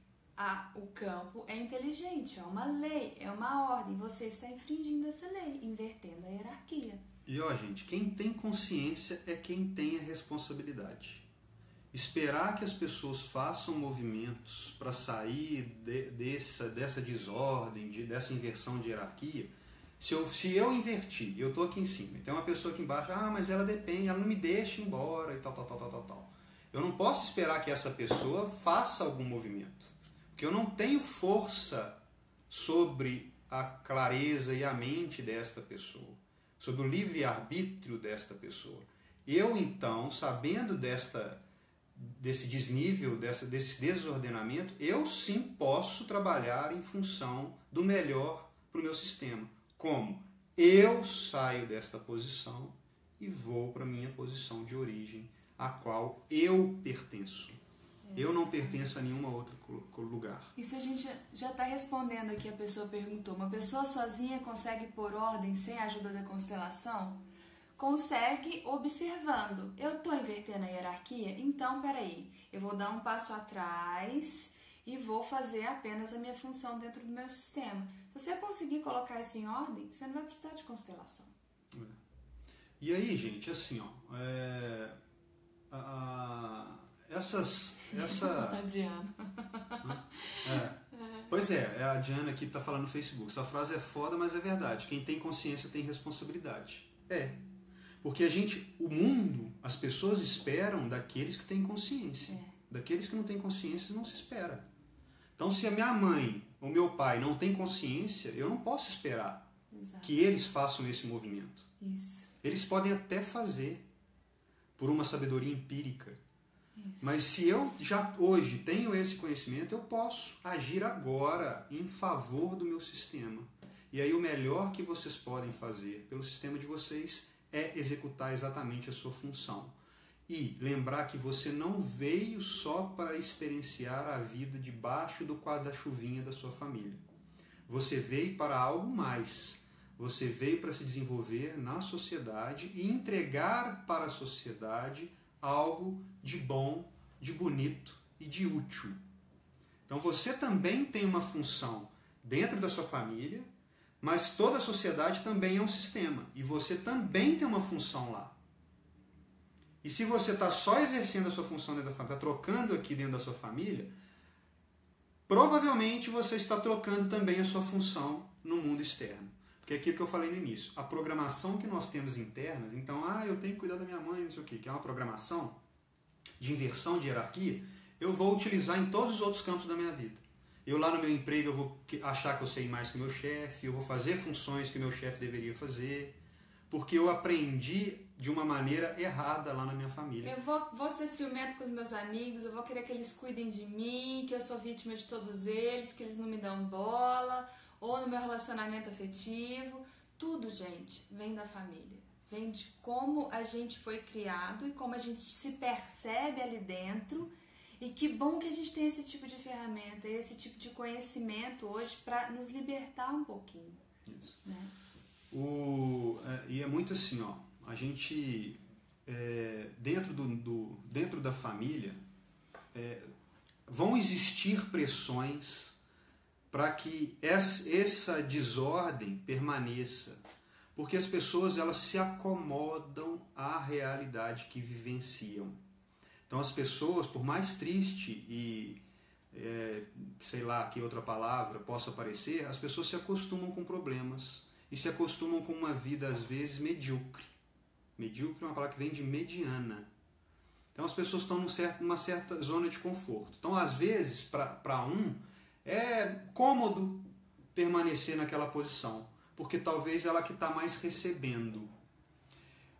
o campo é inteligente, é uma lei, é uma ordem. Você está infringindo essa lei, invertendo a hierarquia. E ó, gente, quem tem consciência é quem tem a responsabilidade. Esperar que as pessoas façam movimentos para sair dessa desordem, dessa inversão de hierarquia. Se eu invertir, eu estou aqui em cima, e tem uma pessoa aqui embaixo, mas ela depende, ela não me deixa ir embora e tal. Eu não posso esperar que essa pessoa faça algum movimento, porque eu não tenho força sobre a clareza e a mente desta pessoa, sobre o livre-arbítrio desta pessoa. Eu, então, sabendo desse desnível, desse desordenamento, eu sim posso trabalhar em função do melhor para o meu sistema. Como? Eu saio desta posição e vou para a minha posição de origem, a qual eu pertenço. Eu não pertenço a nenhum outro lugar. Isso a gente já está respondendo aqui, a pessoa perguntou. Uma pessoa sozinha consegue pôr ordem sem a ajuda da constelação? Consegue observando. Eu estou invertendo a hierarquia? Então, peraí, eu vou dar um passo atrás e vou fazer apenas a minha função dentro do meu sistema. Se você conseguir colocar isso em ordem, você não vai precisar de constelação. E aí, gente, assim, ó, A Diana. Pois é a Diana que está falando no Facebook. Essa frase é foda, mas é verdade. Quem tem consciência tem responsabilidade. Porque o mundo, as pessoas esperam daqueles que têm consciência. Daqueles que não têm consciência não se espera. Então, se a minha mãe ou meu pai não tem consciência, eu não posso esperar que eles façam esse movimento. Isso. Eles podem até fazer por uma sabedoria empírica. Isso. Mas se eu já hoje tenho esse conhecimento, eu posso agir agora em favor do meu sistema. E aí o melhor que vocês podem fazer pelo sistema de vocês é executar exatamente a sua função. E lembrar que você não veio só para experienciar a vida debaixo do guarda-chuvinha da sua família. Você veio para algo mais. Você veio para se desenvolver na sociedade e entregar para a sociedade algo de bom, de bonito e de útil. Então você também tem uma função dentro da sua família, mas toda a sociedade também é um sistema. E você também tem uma função lá. E se você está só exercendo a sua função dentro da família, está trocando aqui dentro da sua família, provavelmente você está trocando também a sua função no mundo externo. Porque é aquilo que eu falei no início, a programação que nós temos internas, então, eu tenho que cuidar da minha mãe, não sei o quê, que é uma programação de inversão de hierarquia, eu vou utilizar em todos os outros campos da minha vida. Eu lá no meu emprego, eu vou achar que eu sei mais que o meu chefe, eu vou fazer funções que o meu chefe deveria fazer, porque eu aprendi de uma maneira errada lá na minha família. Eu vou ser ciumento com os meus amigos, eu vou querer que eles cuidem de mim, que eu sou vítima de todos eles, que eles não me dão bola, ou no meu relacionamento afetivo. Tudo, gente, vem da família. Vem de como a gente foi criado e como a gente se percebe ali dentro. E que bom que a gente tem esse tipo de ferramenta, esse tipo de conhecimento hoje para nos libertar um pouquinho. Isso. Né? E é muito assim, a gente, dentro da família, vão existir pressões para que essa desordem permaneça, porque as pessoas elas se acomodam à realidade que vivenciam. Então as pessoas, por mais triste e sei lá que outra palavra possa parecer, as pessoas se acostumam com problemas e se acostumam com uma vida às vezes medíocre. Medíocre é uma palavra que vem de mediana. Então as pessoas estão numa certa zona de conforto. Então às vezes para um é cômodo permanecer naquela posição, porque talvez ela que está mais recebendo.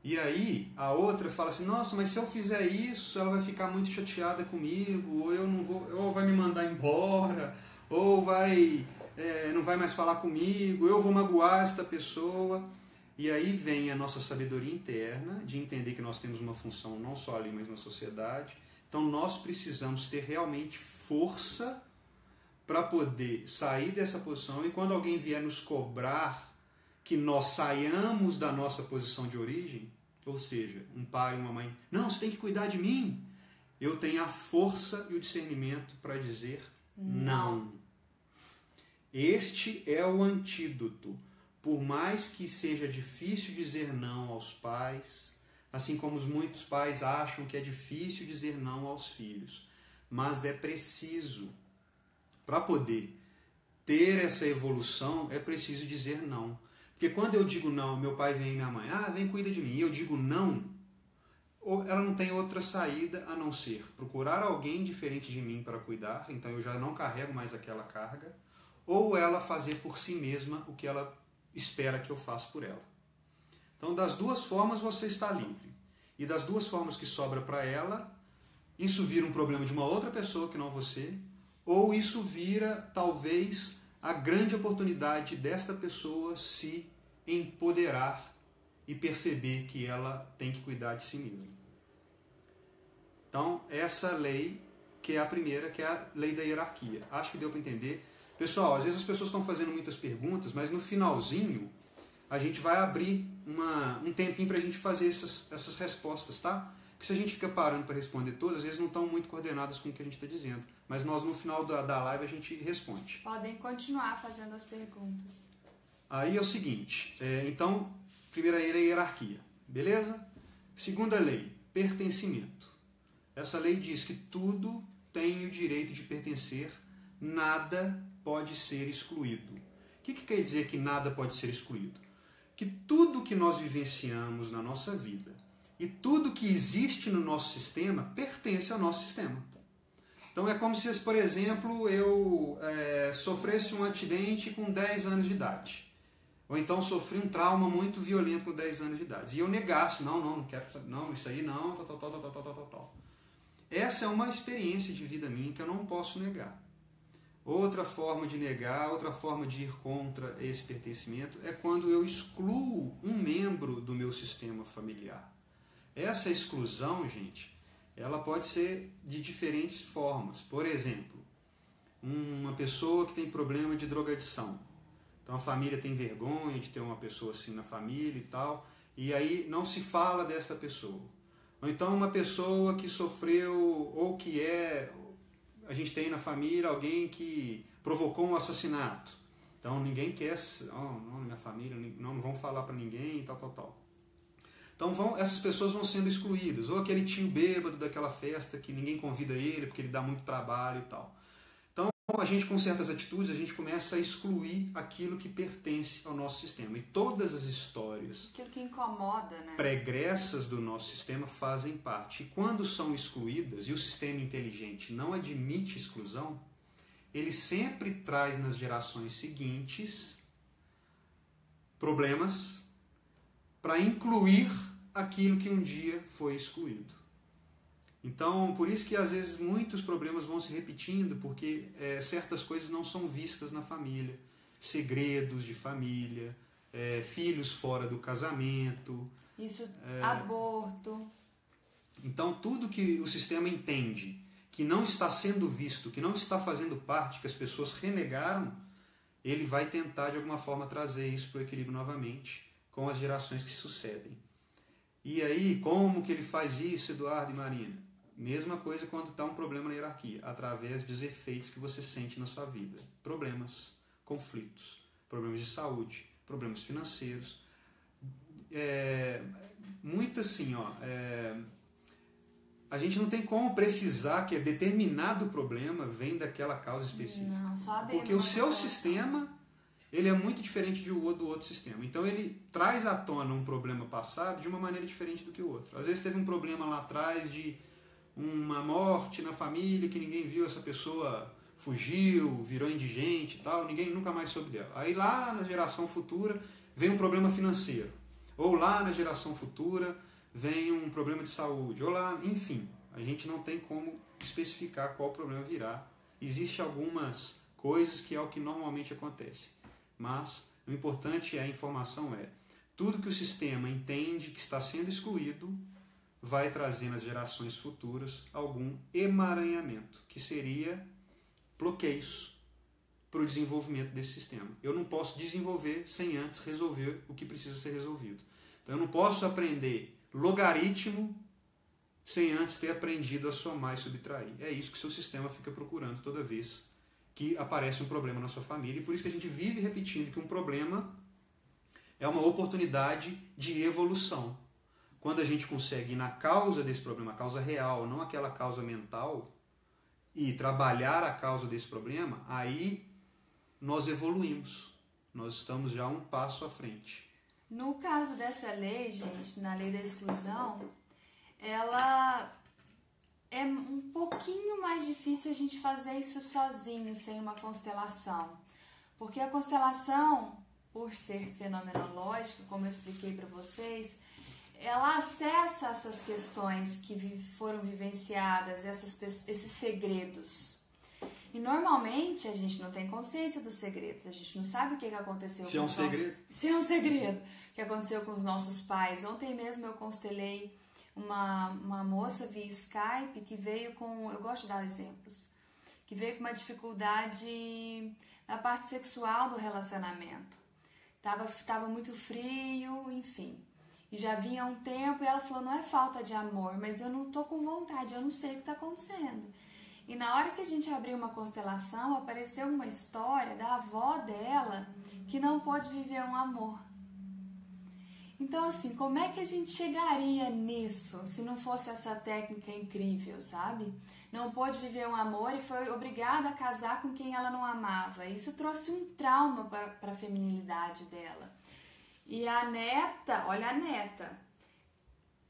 E aí a outra fala assim, nossa, mas se eu fizer isso, ela vai ficar muito chateada comigo, ou eu não vou, ou vai me mandar embora, ou não vai mais falar comigo, eu vou magoar esta pessoa. E aí vem a nossa sabedoria interna de entender que nós temos uma função não só ali, mas na sociedade. Então nós precisamos ter realmente força para poder sair dessa posição, e quando alguém vier nos cobrar que nós saiamos da nossa posição de origem, ou seja, um pai, uma mãe, não, você tem que cuidar de mim, eu tenho a força e o discernimento para dizer não. Este é o antídoto. Por mais que seja difícil dizer não aos pais, assim como muitos pais acham que é difícil dizer não aos filhos, mas é preciso. Para poder ter essa evolução, é preciso dizer não. Porque quando eu digo não, meu pai vem e minha mãe, vem, cuida de mim, e eu digo não, ela não tem outra saída a não ser procurar alguém diferente de mim para cuidar, então eu já não carrego mais aquela carga, ou ela fazer por si mesma o que ela espera que eu faça por ela. Então, das duas formas você está livre. E das duas formas que sobra para ela, isso vira um problema de uma outra pessoa que não você, ou isso vira, talvez, a grande oportunidade desta pessoa se empoderar e perceber que ela tem que cuidar de si mesma. Então, essa lei, que é a primeira, que é a lei da hierarquia. Acho que deu para entender. Pessoal, às vezes as pessoas estão fazendo muitas perguntas, mas no finalzinho a gente vai abrir um tempinho para a gente fazer essas respostas, tá? Porque se a gente fica parando para responder todas, às vezes não estão muito coordenadas com o que a gente está dizendo. Mas nós, no final da live, a gente responde. Podem continuar fazendo as perguntas. Aí é o seguinte, então, primeira lei é a hierarquia, beleza? Segunda lei, pertencimento. Essa lei diz que tudo tem o direito de pertencer, nada pode ser excluído. O que quer dizer que nada pode ser excluído? Que tudo que nós vivenciamos na nossa vida e tudo que existe no nosso sistema pertence ao nosso sistema. Então é como se, por exemplo, eu sofresse um acidente com 10 anos de idade. Ou então sofri um trauma muito violento com 10 anos de idade. E eu negasse, não quero, não, isso aí não, tal. Essa é uma experiência de vida minha que eu não posso negar. Outra forma de negar, outra forma de ir contra esse pertencimento é quando eu excluo um membro do meu sistema familiar. Essa exclusão, gente, ela pode ser de diferentes formas. Por exemplo, uma pessoa que tem problema de drogadição. Então a família tem vergonha de ter uma pessoa assim na família e tal, e aí não se fala desta pessoa. Ou então uma pessoa que sofreu, ou que a gente tem na família alguém que provocou um assassinato. Então ninguém quer, não, minha família, não vão falar para ninguém, tal. Então essas pessoas vão sendo excluídas. Ou aquele tio bêbado daquela festa que ninguém convida ele porque ele dá muito trabalho e tal. a gente, com certas atitudes, a gente começa a excluir aquilo que pertence ao nosso sistema. E todas as histórias aquilo que incomoda, né? pregressas do nosso sistema fazem parte. E quando são excluídas, e o sistema inteligente não admite exclusão, ele sempre traz nas gerações seguintes problemas para incluir aquilo que um dia foi excluído. Então, por isso que às vezes muitos problemas vão se repetindo, porque certas coisas não são vistas na família. Segredos de família, filhos fora do casamento. Isso, aborto. Então, tudo que o sistema entende que não está sendo visto, que não está fazendo parte, que as pessoas renegaram, ele vai tentar de alguma forma trazer isso para o equilíbrio novamente com as gerações que sucedem. E aí, como que ele faz isso, Eduardo e Marina? Mesma coisa quando está um problema na hierarquia, através dos efeitos que você sente na sua vida. Problemas, conflitos, problemas de saúde, problemas financeiros. Muito assim, a gente não tem como precisar que determinado problema vem daquela causa específica. Não, só abrir. Porque o seu sistema, ele é muito diferente do outro sistema. Então ele traz à tona um problema passado de uma maneira diferente do que o outro. Às vezes teve um problema lá atrás de uma morte na família que ninguém viu, essa pessoa fugiu, virou indigente e tal, ninguém nunca mais soube dela. Aí lá na geração futura vem um problema financeiro. Ou lá na geração futura vem um problema de saúde. Ou lá, enfim, a gente não tem como especificar qual problema virá. Existem algumas coisas que é o que normalmente acontece. Mas o importante a informação tudo que o sistema entende que está sendo excluído vai trazer nas gerações futuras algum emaranhamento, que seria bloqueios para o desenvolvimento desse sistema. Eu não posso desenvolver sem antes resolver o que precisa ser resolvido. Então eu não posso aprender logaritmo sem antes ter aprendido a somar e subtrair. É isso que o seu sistema fica procurando toda vez que aparece um problema na sua família, e por isso que a gente vive repetindo que um problema é uma oportunidade de evolução. Quando a gente consegue ir na causa desse problema, a causa real, não aquela causa mental, e trabalhar a causa desse problema, aí nós evoluímos. Nós estamos já um passo à frente. No caso dessa lei, gente, na lei da exclusão, ela é um pouquinho mais difícil a gente fazer isso sozinho, sem uma constelação. Porque a constelação, por ser fenomenológica, como eu expliquei para vocês, ela acessa essas questões que foram vivenciadas, esses segredos. E normalmente a gente não tem consciência dos segredos, a gente não sabe o que aconteceu. Se é um segredo. Se é um segredo. O que aconteceu com os nossos pais. Ontem mesmo eu constelei uma moça via Skype que veio com, eu gosto de dar exemplos, que veio com uma dificuldade na parte sexual do relacionamento. Tava muito frio, enfim. E já vinha há um tempo e ela falou, não é falta de amor, mas eu não tô com vontade, eu não sei o que está acontecendo. E na hora que a gente abriu uma constelação, apareceu uma história da avó dela que não pôde viver um amor. Então, assim, como é que a gente chegaria nisso se não fosse essa técnica incrível, sabe? Não pôde viver um amor e foi obrigada a casar com quem ela não amava. Isso trouxe um trauma para a feminilidade dela. E a neta, olha a neta,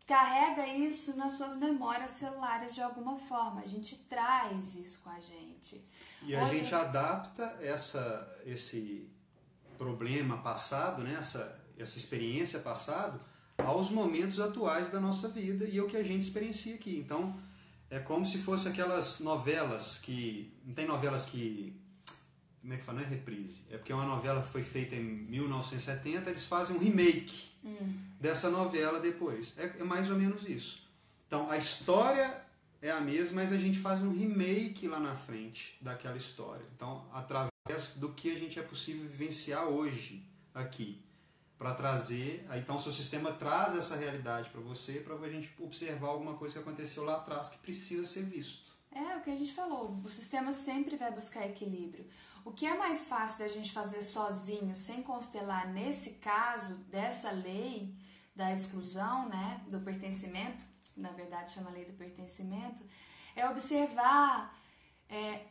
carrega isso nas suas memórias celulares de alguma forma. A gente traz isso com a gente. E a gente adapta esse problema passado, né? essa experiência passada, aos momentos atuais da nossa vida e ao que a gente experiencia aqui. Então, é como se fosse aquelas novelas que... Não tem novelas que... Como é que fala? Não é reprise. É porque uma novela foi feita em 1970, eles fazem um remake dessa novela depois. É mais ou menos isso. Então, a história é a mesma, mas a gente faz um remake lá na frente daquela história. Então, através do que a gente é possível vivenciar hoje, aqui, para trazer... Então, o seu sistema traz essa realidade para você, para a gente observar alguma coisa que aconteceu lá atrás, que precisa ser visto. É o que a gente falou, o sistema sempre vai buscar equilíbrio. O que é mais fácil da gente fazer sozinho, sem constelar, nesse caso, dessa lei da exclusão, né, do pertencimento, na verdade chama lei do pertencimento, é observar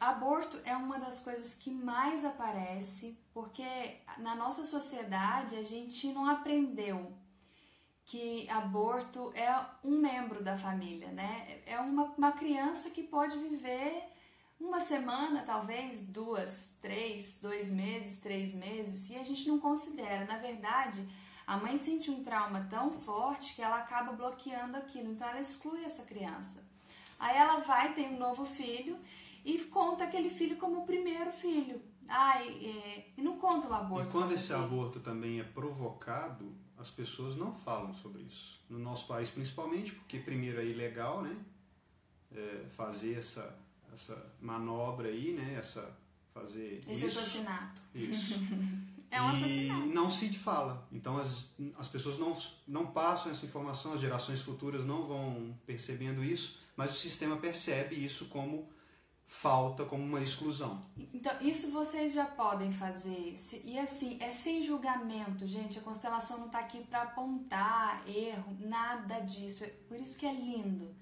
Aborto é uma das coisas que mais aparece, porque na nossa sociedade a gente não aprendeu que aborto é um membro da família, né? É uma criança que pode viver uma semana, talvez, 2, 3, 2 meses, 3 meses, e a gente não considera. Na verdade, a mãe sente um trauma tão forte que ela acaba bloqueando aquilo, então ela exclui essa criança. Aí ela vai, tem um novo filho e conta aquele filho como o primeiro filho. E não conta o aborto. E quando esse aborto também é provocado, as pessoas não falam sobre isso. No nosso país, principalmente, porque primeiro é ilegal, né? Fazer essa manobra aí, né? Esse assassinato. Isso. É um assassinato. E não se fala. Então as pessoas não passam essa informação, as gerações futuras não vão percebendo isso, mas o sistema percebe isso como falta, como uma exclusão. Então, isso vocês já podem fazer. E assim, é sem julgamento, gente. A constelação não está aqui para apontar erro, nada disso. Por isso que é lindo.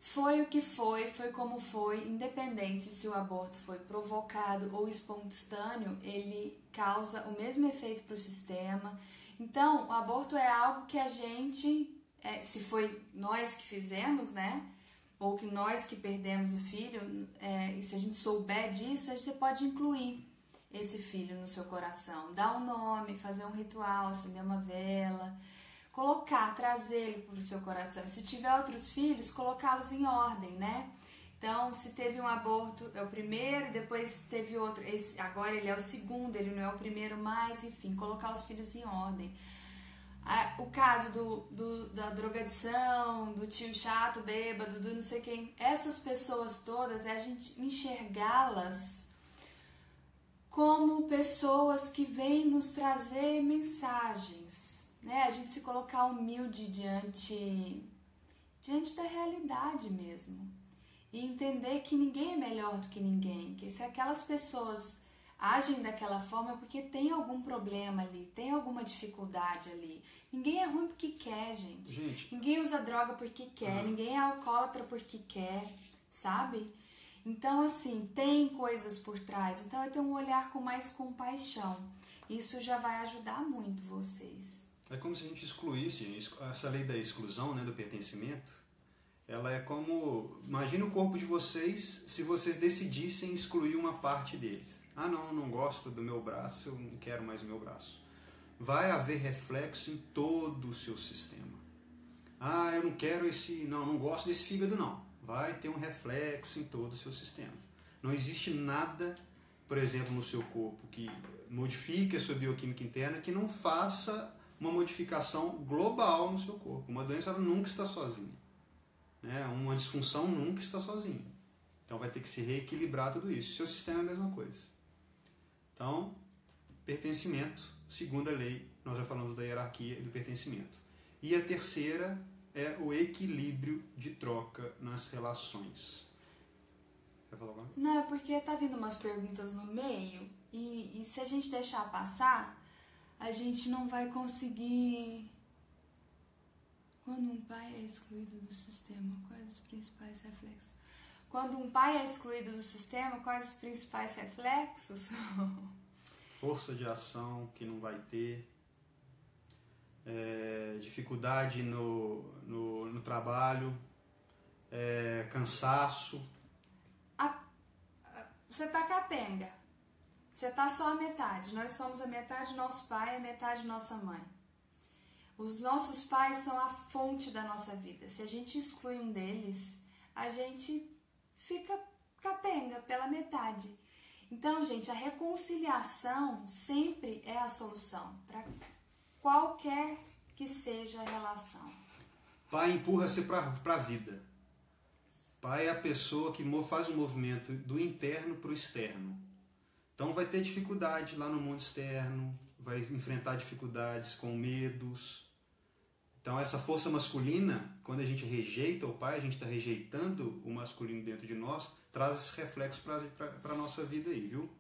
Foi o que foi como foi, independente se o aborto foi provocado ou espontâneo, ele causa o mesmo efeito para o sistema. Então, o aborto é algo que a gente, se foi nós que fizemos, né? Ou que nós que perdemos o filho, e se a gente souber disso, você pode incluir esse filho no seu coração. Dar um nome, fazer um ritual, acender uma vela, colocar, trazê-lo para o seu coração. E se tiver outros filhos, colocá-los em ordem, né? Então, se teve um aborto, é o primeiro, depois teve outro, agora ele é o segundo, ele não é o primeiro mais, enfim, colocar os filhos em ordem. O caso da drogadição, do tio chato, bêbado, do não sei quem, essas pessoas todas, é a gente enxergá-las como pessoas que vêm nos trazer mensagens, né? A gente se colocar humilde diante da realidade mesmo. E entender que ninguém é melhor do que ninguém, que se aquelas pessoas agem daquela forma é porque tem algum problema ali, tem alguma dificuldade ali. Ninguém é ruim porque quer, gente. Ninguém usa droga porque quer, ninguém é alcoólatra porque quer, sabe? Então, assim, tem coisas por trás. Então, é ter um olhar com mais compaixão. Isso já vai ajudar muito vocês. É como se a gente excluísse, essa lei da exclusão, né, do pertencimento, ela é como, imagina o corpo de vocês se vocês decidissem excluir uma parte deles. Não gosto do meu braço, eu não quero mais o meu braço. Vai haver reflexo em todo o seu sistema. Eu não quero não gosto desse fígado não. Vai ter um reflexo em todo o seu sistema. Não existe nada, por exemplo, no seu corpo que modifique a sua bioquímica interna que não faça uma modificação global no seu corpo. Uma doença ela nunca está sozinha. Né? Uma disfunção nunca está sozinha. Então vai ter que se reequilibrar tudo isso. O seu sistema é a mesma coisa. Então, pertencimento, segunda lei, nós já falamos da hierarquia e do pertencimento. E a terceira é o equilíbrio de troca nas relações. Quer falar agora? Não, é porque tá vindo umas perguntas no meio e se a gente deixar passar, a gente não vai conseguir... Quando um pai é excluído do sistema, quais os principais reflexos? Quando um pai é excluído do sistema, quais os principais reflexos? Força de ação que não vai ter, dificuldade no trabalho, cansaço. Você tá capenga. Você tá só a metade. Nós somos a metade do nosso pai e a metade da nossa mãe. Os nossos pais são a fonte da nossa vida. Se a gente exclui um deles, a gente fica capenga pela metade. Então, gente, a reconciliação sempre é a solução para qualquer que seja a relação. Pai empurra-se para a vida. Pai é a pessoa que faz o movimento do interno para o externo. Então vai ter dificuldade lá no mundo externo, vai enfrentar dificuldades com medos. Então essa força masculina, quando a gente rejeita o pai, a gente está rejeitando o masculino dentro de nós, traz esse reflexo para a nossa vida aí, viu?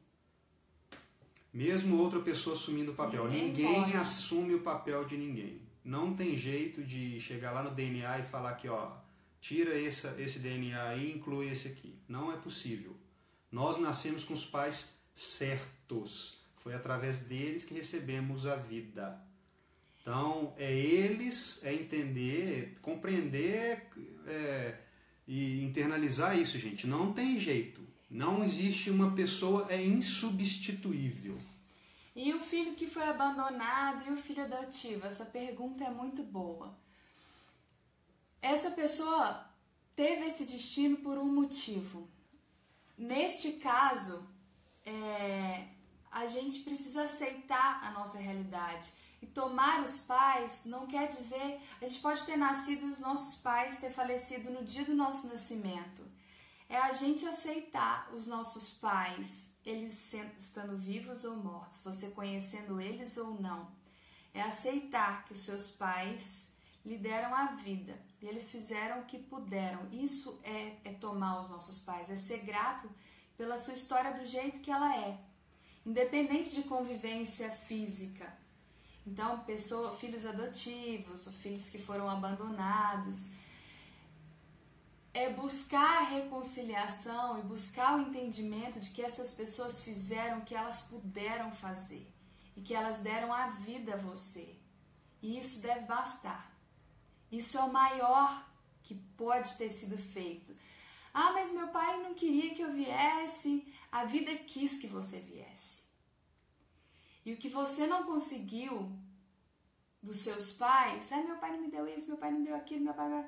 Mesmo outra pessoa assumindo o papel. Ninguém assume o papel de ninguém. Não tem jeito de chegar lá no DNA e falar que, tira esse DNA aí e inclui esse aqui. Não é possível. Nós nascemos com os pais certos. Foi através deles que recebemos a vida. Então, é entender, compreender e internalizar isso, gente. Não tem jeito. Não existe uma pessoa, é insubstituível. E o filho que foi abandonado e o filho adotivo? Essa pergunta é muito boa. Essa pessoa teve esse destino por um motivo. Neste caso, a gente precisa aceitar a nossa realidade. E tomar os pais não quer dizer... A gente pode ter nascido e os nossos pais ter falecido no dia do nosso nascimento. É a gente aceitar os nossos pais, eles estando vivos ou mortos, você conhecendo eles ou não. É aceitar que os seus pais lhe deram a vida e eles fizeram o que puderam. Isso é tomar os nossos pais, é ser grato pela sua história do jeito que ela é, independente de convivência física. Então, filhos adotivos, filhos que foram abandonados, é buscar a reconciliação e buscar o entendimento de que essas pessoas fizeram o que elas puderam fazer e que elas deram a vida a você. E isso deve bastar. Isso é o maior que pode ter sido feito. Ah, mas meu pai não queria que eu viesse. A vida quis que você viesse. E o que você não conseguiu dos seus pais, meu pai não me deu isso, meu pai não me deu aquilo, meu pai...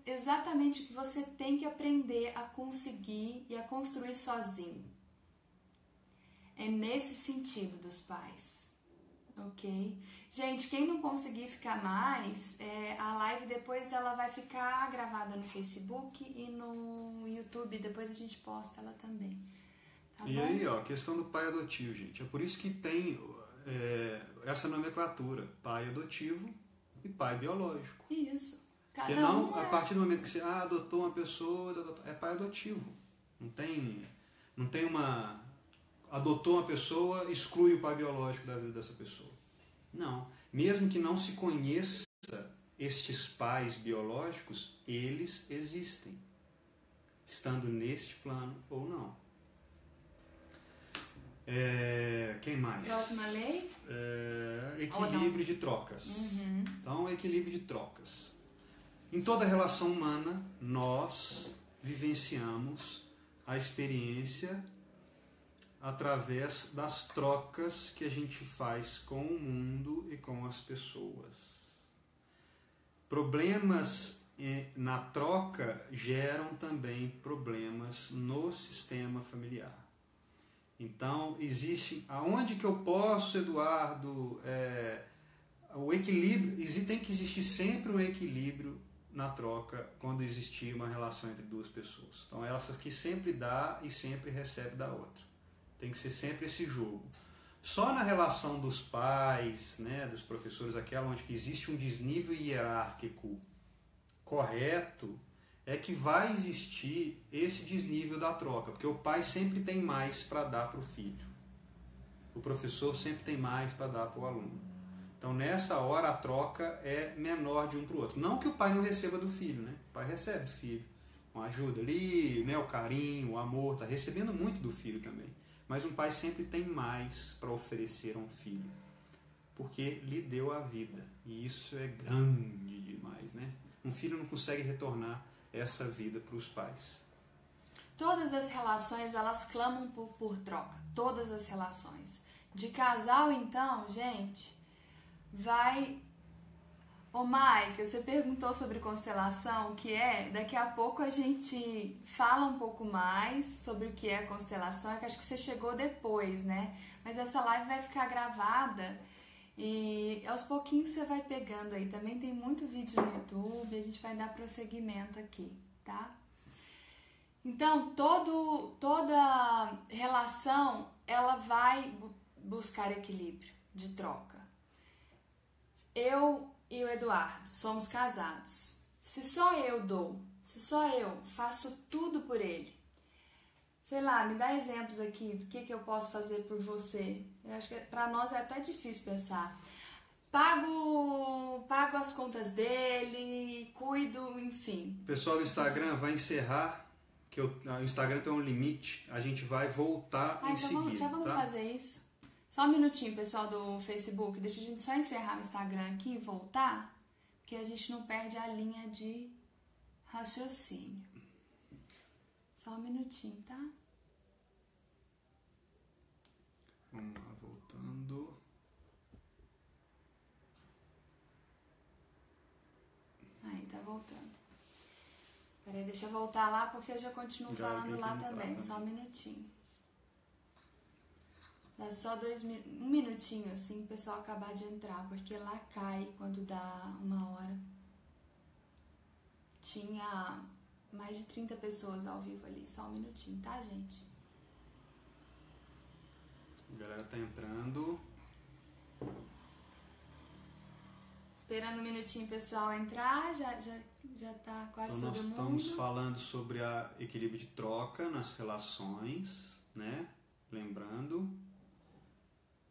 exatamente o que você tem que aprender a conseguir e a construir sozinho. É nesse sentido dos pais, ok? Gente, quem não conseguir ficar mais, a live depois ela vai ficar gravada no Facebook e no YouTube, depois a gente posta ela também. Tá e bom? Aí, a questão do pai adotivo, gente, é por isso que tem essa nomenclatura, pai adotivo e pai biológico. Isso. Porque não, a partir do momento que você adotou uma pessoa, é pai adotivo. Não tem uma... Adotou uma pessoa, exclui o pai biológico da vida dessa pessoa. Não. Mesmo que não se conheça estes pais biológicos, eles existem. Estando neste plano ou não. Quem mais? Próxima lei? Equilíbrio de trocas. Uhum. Então, equilíbrio de trocas. Em toda relação humana, nós vivenciamos a experiência através das trocas que a gente faz com o mundo e com as pessoas. Problemas na troca geram também problemas no sistema familiar. Então, existe... Aonde que eu posso, Eduardo... o equilíbrio... Tem que existir sempre um equilíbrio na troca quando existir uma relação entre duas pessoas. Então, elas que sempre dá e sempre recebe da outra. Tem que ser sempre esse jogo. Só na relação dos pais, né, dos professores, aquela onde que existe um desnível hierárquico correto, é que vai existir esse desnível da troca, porque o pai sempre tem mais para dar para o filho. O professor sempre tem mais para dar para o aluno. Então, nessa hora, a troca é menor de um para o outro. Não que o pai não receba do filho, né? O pai recebe do filho. Uma ajuda ali, né? O carinho, o amor, está recebendo muito do filho também. Mas um pai sempre tem mais para oferecer a um filho. Porque lhe deu a vida. E isso é grande demais, né? Um filho não consegue retornar essa vida para os pais. Todas as relações, elas clamam por troca. Todas as relações. De casal, então, gente... Ô Mike, você perguntou sobre constelação, o que é? Daqui a pouco a gente fala um pouco mais sobre o que é constelação, é que acho que você chegou depois, né? Mas essa live vai ficar gravada e aos pouquinhos você vai pegando aí. Também tem muito vídeo no YouTube, a gente vai dar prosseguimento aqui, tá? Então, toda relação, ela vai buscar equilíbrio de troca. Eu e o Eduardo somos casados. Se só eu dou, se só eu faço tudo por ele, sei lá, me dá exemplos aqui do que eu posso fazer por você. Eu acho que pra nós é até difícil pensar. Pago a as contas dele, cuido, enfim. O pessoal do Instagram vai encerrar, que o Instagram tem um limite, a gente vai voltar em seguida. Já vamos fazer isso. Só um minutinho, pessoal do Facebook, deixa a gente só encerrar o Instagram aqui e voltar, porque a gente não perde a linha de raciocínio. Só um minutinho, tá? Vamos lá, voltando. Aí, tá voltando. Peraí, deixa eu voltar lá porque eu já continuo falando lá também. Só um minutinho. Dá só um minutinho assim o pessoal acabar de entrar, porque lá cai quando dá 1 hora. Tinha mais de 30 pessoas ao vivo ali. Só um minutinho, tá, gente? A galera tá entrando. Esperando um minutinho o pessoal entrar, já tá quase então, todo mundo. Nós estamos falando sobre o equilíbrio de troca nas relações, né? Lembrando.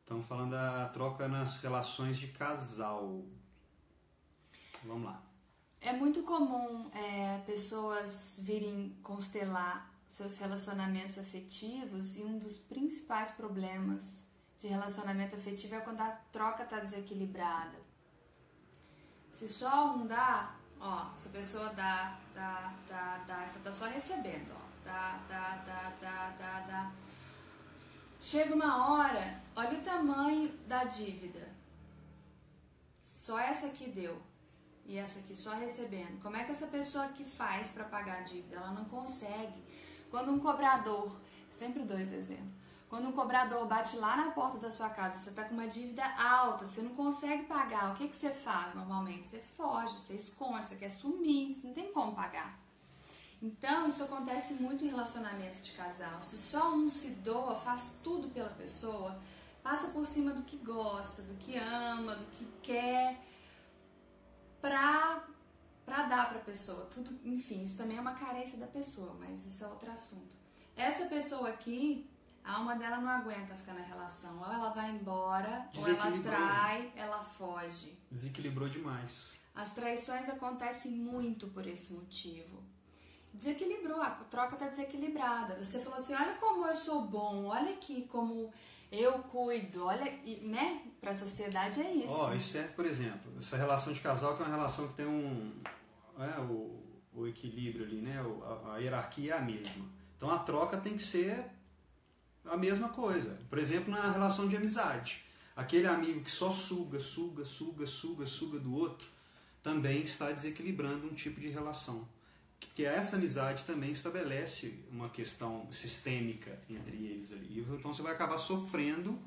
Estamos falando da troca nas relações de casal. Vamos lá. É muito comum pessoas virem constelar seus relacionamentos afetivos, e um dos principais problemas de relacionamento afetivo é quando a troca está desequilibrada. Se só um dá, ó, se a pessoa dá, você tá só recebendo, ó, dá. Chega uma hora, olha o tamanho da dívida. Só essa aqui deu. E essa aqui só recebendo. Como é que essa pessoa que faz para pagar a dívida? Ela não consegue. Quando um cobrador, sempre 2 exemplos, quando um cobrador bate lá na porta da sua casa, você está com uma dívida alta, você não consegue pagar, o que você faz normalmente? Você foge, você esconde, você quer sumir, você não tem como pagar. Então, isso acontece muito em relacionamento de casal. Se só um se doa, faz tudo pela pessoa, passa por cima do que gosta, do que ama, do que quer, pra dar pra pessoa. Tudo, enfim, isso também é uma carência da pessoa, mas isso é outro assunto. Essa pessoa aqui, a alma dela não aguenta ficar na relação. Ou ela vai embora, ou ela trai, ela foge. Desequilibrou demais. As traições acontecem muito por esse motivo. Desequilibrou, a troca tá desequilibrada. Você falou assim, olha como eu sou bom, olha aqui como eu cuido, olha, né? Pra sociedade é isso. Ó, isso serve, por exemplo, essa relação de casal que é uma relação que tem o equilíbrio ali, né? A hierarquia é a mesma. Então a troca tem que ser a mesma coisa. Por exemplo, na relação de amizade. Aquele amigo que só suga do outro, também está desequilibrando um tipo de relação. Porque essa amizade também estabelece uma questão sistêmica entre eles ali. Então você vai acabar sofrendo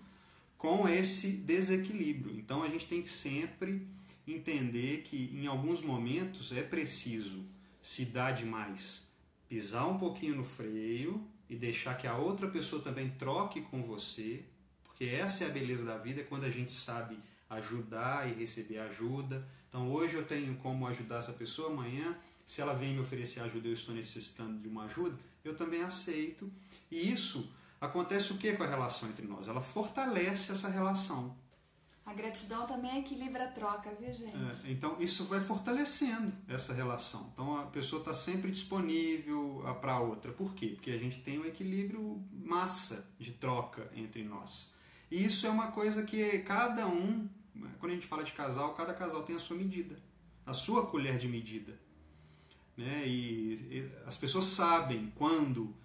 com esse desequilíbrio. Então a gente tem que sempre entender que em alguns momentos é preciso se dar demais, pisar um pouquinho no freio e deixar que a outra pessoa também troque com você, porque essa é a beleza da vida, é quando a gente sabe ajudar e receber ajuda. Então hoje eu tenho como ajudar essa pessoa, amanhã se ela vem me oferecer ajuda, eu estou necessitando de uma ajuda, eu também aceito. E isso acontece o que com a relação entre nós? Ela fortalece essa relação. A gratidão também equilibra a troca, viu, gente? Então isso vai fortalecendo essa relação. Então a pessoa está sempre disponível para a outra. Por quê? Porque a gente tem um equilíbrio massa de troca entre nós. E isso é uma coisa que cada um, quando a gente fala de casal, cada casal tem a sua medida, a sua colher de medida. Né? E as pessoas sabem quando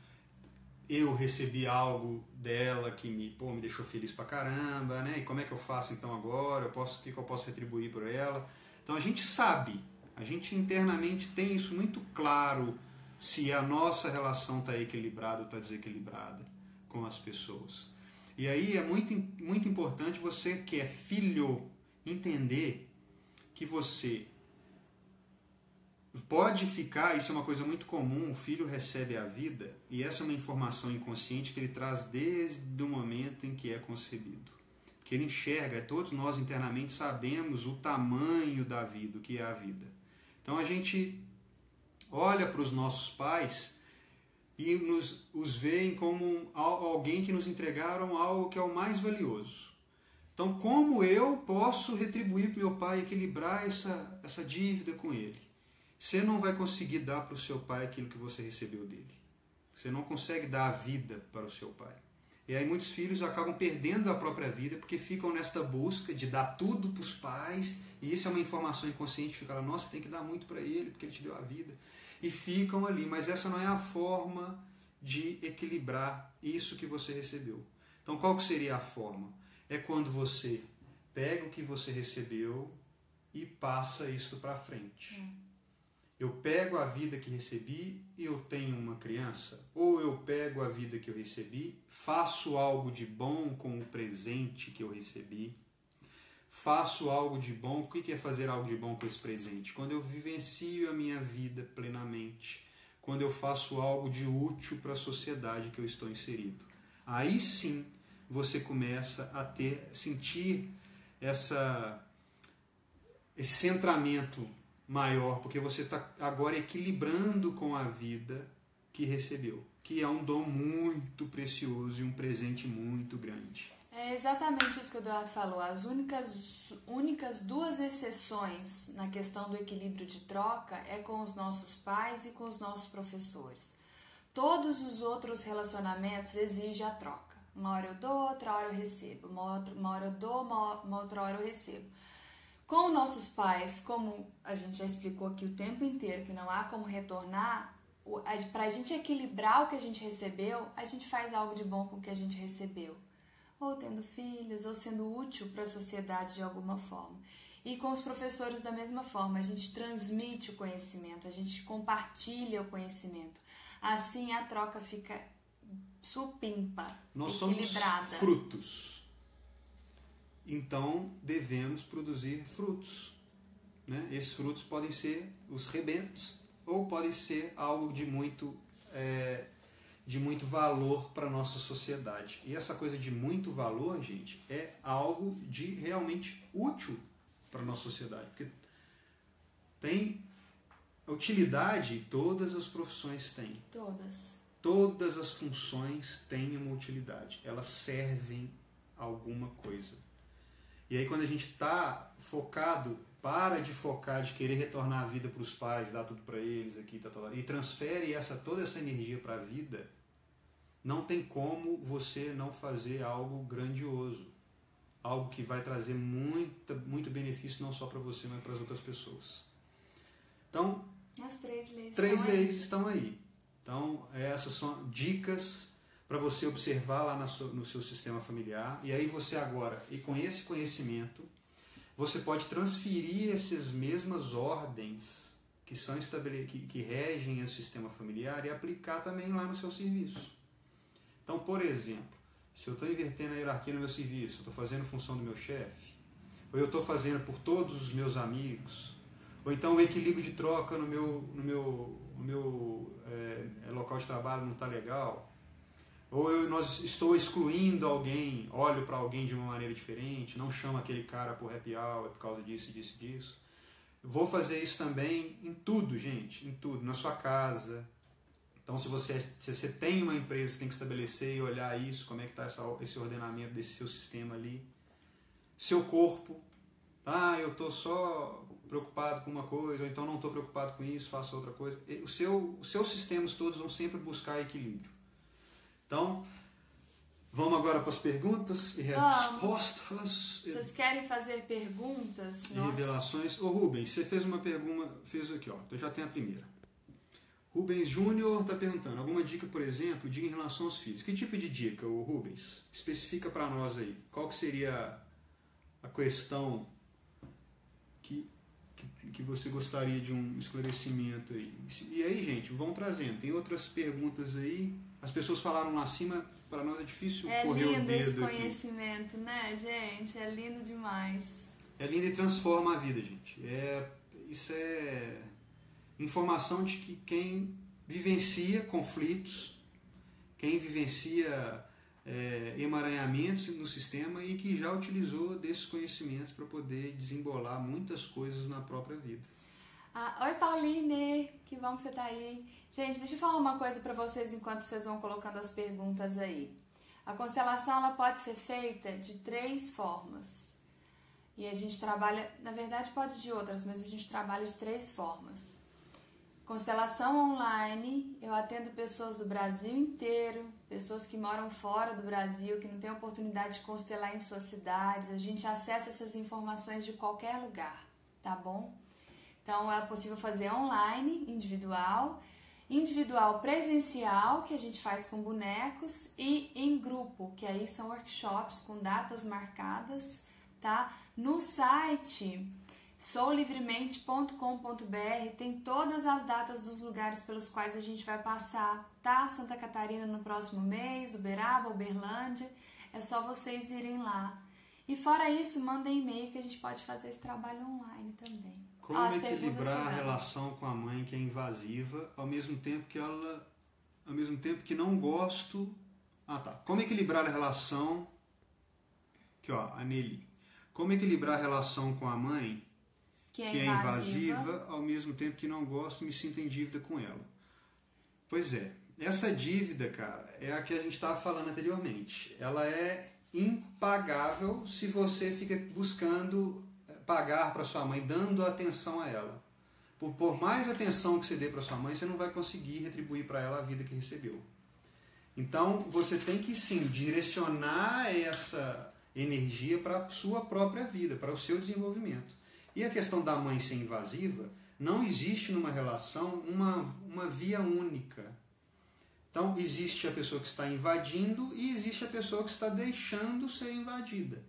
eu recebi algo dela que me deixou feliz pra caramba, né? E como é que eu faço então agora? O que eu posso retribuir por ela? Então a gente sabe, a gente internamente tem isso muito claro, se a nossa relação está equilibrada ou está desequilibrada com as pessoas. E aí é muito, muito importante você que é filho entender que você pode ficar, isso é uma coisa muito comum, o filho recebe a vida, e essa é uma informação inconsciente que ele traz desde o momento em que é concebido. Que ele enxerga, todos nós internamente sabemos o tamanho da vida, o que é a vida. Então a gente olha para os nossos pais e os veem como alguém que nos entregaram algo que é o mais valioso. Então, como eu posso retribuir para o meu pai, equilibrar essa dívida com ele? Você não vai conseguir dar para o seu pai aquilo que você recebeu dele. Você não consegue dar a vida para o seu pai. E aí muitos filhos acabam perdendo a própria vida porque ficam nesta busca de dar tudo para os pais, e isso é uma informação inconsciente, fica lá, nossa, tem que dar muito para ele porque ele te deu a vida. E ficam ali, mas essa não é a forma de equilibrar isso que você recebeu. Então qual que seria a forma? É quando você pega o que você recebeu e passa isso para frente. Eu pego a vida que recebi e eu tenho uma criança, ou eu pego a vida que eu recebi, faço algo de bom com o presente que eu recebi, faço algo de bom. O que é fazer algo de bom com esse presente? Quando eu vivencio a minha vida plenamente, quando eu faço algo de útil para a sociedade que eu estou inserido. Aí sim você começa a sentir esse centramento maior, porque você está agora equilibrando com a vida que recebeu, que é um dom muito precioso e um presente muito grande. É exatamente isso que o Eduardo falou. As únicas duas exceções na questão do equilíbrio de troca é com os nossos pais e com os nossos professores. Todos os outros relacionamentos exigem a troca. Uma hora eu dou, outra hora eu recebo. Uma hora eu dou, uma outra hora eu recebo. Com nossos pais, como a gente já explicou aqui o tempo inteiro, que não há como retornar, para a gente equilibrar o que a gente recebeu, a gente faz algo de bom com o que a gente recebeu. Ou tendo filhos, ou sendo útil para a sociedade de alguma forma. E com os professores da mesma forma, a gente transmite o conhecimento, a gente compartilha o conhecimento. Assim a troca fica supimpa, nós equilibrada. Somos frutos. Então, devemos produzir frutos. Né? Esses frutos podem ser os rebentos ou podem ser algo de muito valor para a nossa sociedade. E essa coisa de muito valor, gente, é algo de realmente útil para a nossa sociedade. Porque tem utilidade, todas as profissões têm. Todas as funções têm uma utilidade. Elas servem a alguma coisa. E aí quando a gente está focado, para de focar, de querer retornar a vida para os pais, dar tudo para eles aqui, e transfere toda essa energia para a vida, não tem como você não fazer algo grandioso. Algo que vai trazer muito benefício não só para você, mas para as outras pessoas. Então, as três leis estão aí. Então, essas são dicas para você observar lá no seu sistema familiar. E aí você agora, e com esse conhecimento, você pode transferir essas mesmas ordens que são que regem o sistema familiar e aplicar também lá no seu serviço. Então, por exemplo, se eu estou invertendo a hierarquia no meu serviço, eu estou fazendo função do meu chefe, ou eu estou fazendo por todos os meus amigos, ou então o equilíbrio de troca no meu local de trabalho não está legal, ou estou excluindo alguém, olho para alguém de uma maneira diferente, não chamo aquele cara por happy hour por causa disso, disso, disso. Eu vou fazer isso também em tudo, gente, em tudo, na sua casa. Então, se você tem uma empresa, você tem que estabelecer e olhar isso, como é que está esse ordenamento desse seu sistema ali. Seu corpo. Eu estou só preocupado com uma coisa, ou então não estou preocupado com isso, faço outra coisa. Os seus sistemas todos vão sempre buscar equilíbrio. Então, vamos agora para as perguntas e respostas. Vocês querem fazer perguntas? E revelações. Ô Rubens, você fez uma pergunta, fez aqui, ó. Eu já tenho a primeira. Rubens Júnior está perguntando, alguma dica, por exemplo, diga em relação aos filhos. Que tipo de dica, o Rubens? Especifica para nós aí. Qual que seria a questão que você gostaria de um esclarecimento aí? E aí, gente, vão trazendo. Tem outras perguntas aí. As pessoas falaram lá acima, para nós é difícil correr o dedo aqui. É lindo esse conhecimento, né, gente? É lindo demais. É lindo e transforma a vida, gente. Isso é informação de que quem vivencia conflitos, quem vivencia emaranhamentos no sistema e que já utilizou desses conhecimentos para poder desembolar muitas coisas na própria vida. Oi, Pauline, que bom que você está aí. Gente, deixa eu falar uma coisa para vocês enquanto vocês vão colocando as perguntas aí. A constelação ela pode ser feita de 3 formas. E a gente trabalha, na verdade pode de outras, mas a gente trabalha de 3 formas. Constelação online, eu atendo pessoas do Brasil inteiro, pessoas que moram fora do Brasil, que não têm oportunidade de constelar em suas cidades. A gente acessa essas informações de qualquer lugar, tá bom? Então é possível fazer online, individual presencial, que a gente faz com bonecos, e em grupo, que aí são workshops com datas marcadas, tá? No site soulivremente.com.br tem todas as datas dos lugares pelos quais a gente vai passar, tá? Santa Catarina no próximo mês, Uberaba, Uberlândia, é só vocês irem lá. E fora isso, mandem e-mail que a gente pode fazer esse trabalho online também. Como equilibrar a relação com a mãe que é invasiva, ao mesmo tempo que não gosto... Como equilibrar a relação... Aqui, ó, a Nelly. Como equilibrar a relação com a mãe que é invasiva, ao mesmo tempo que não gosto, me sinto em dívida com ela. Pois é, essa dívida, cara, é a que a gente estava falando anteriormente. Ela é impagável se você fica buscando pagar para sua mãe, dando atenção a ela. Por mais atenção que você dê para sua mãe, você não vai conseguir retribuir para ela a vida que recebeu. Então, você tem que sim direcionar essa energia para a sua própria vida, para o seu desenvolvimento. E a questão da mãe ser invasiva, não existe numa relação uma via única. Então, existe a pessoa que está invadindo e existe a pessoa que está deixando ser invadida.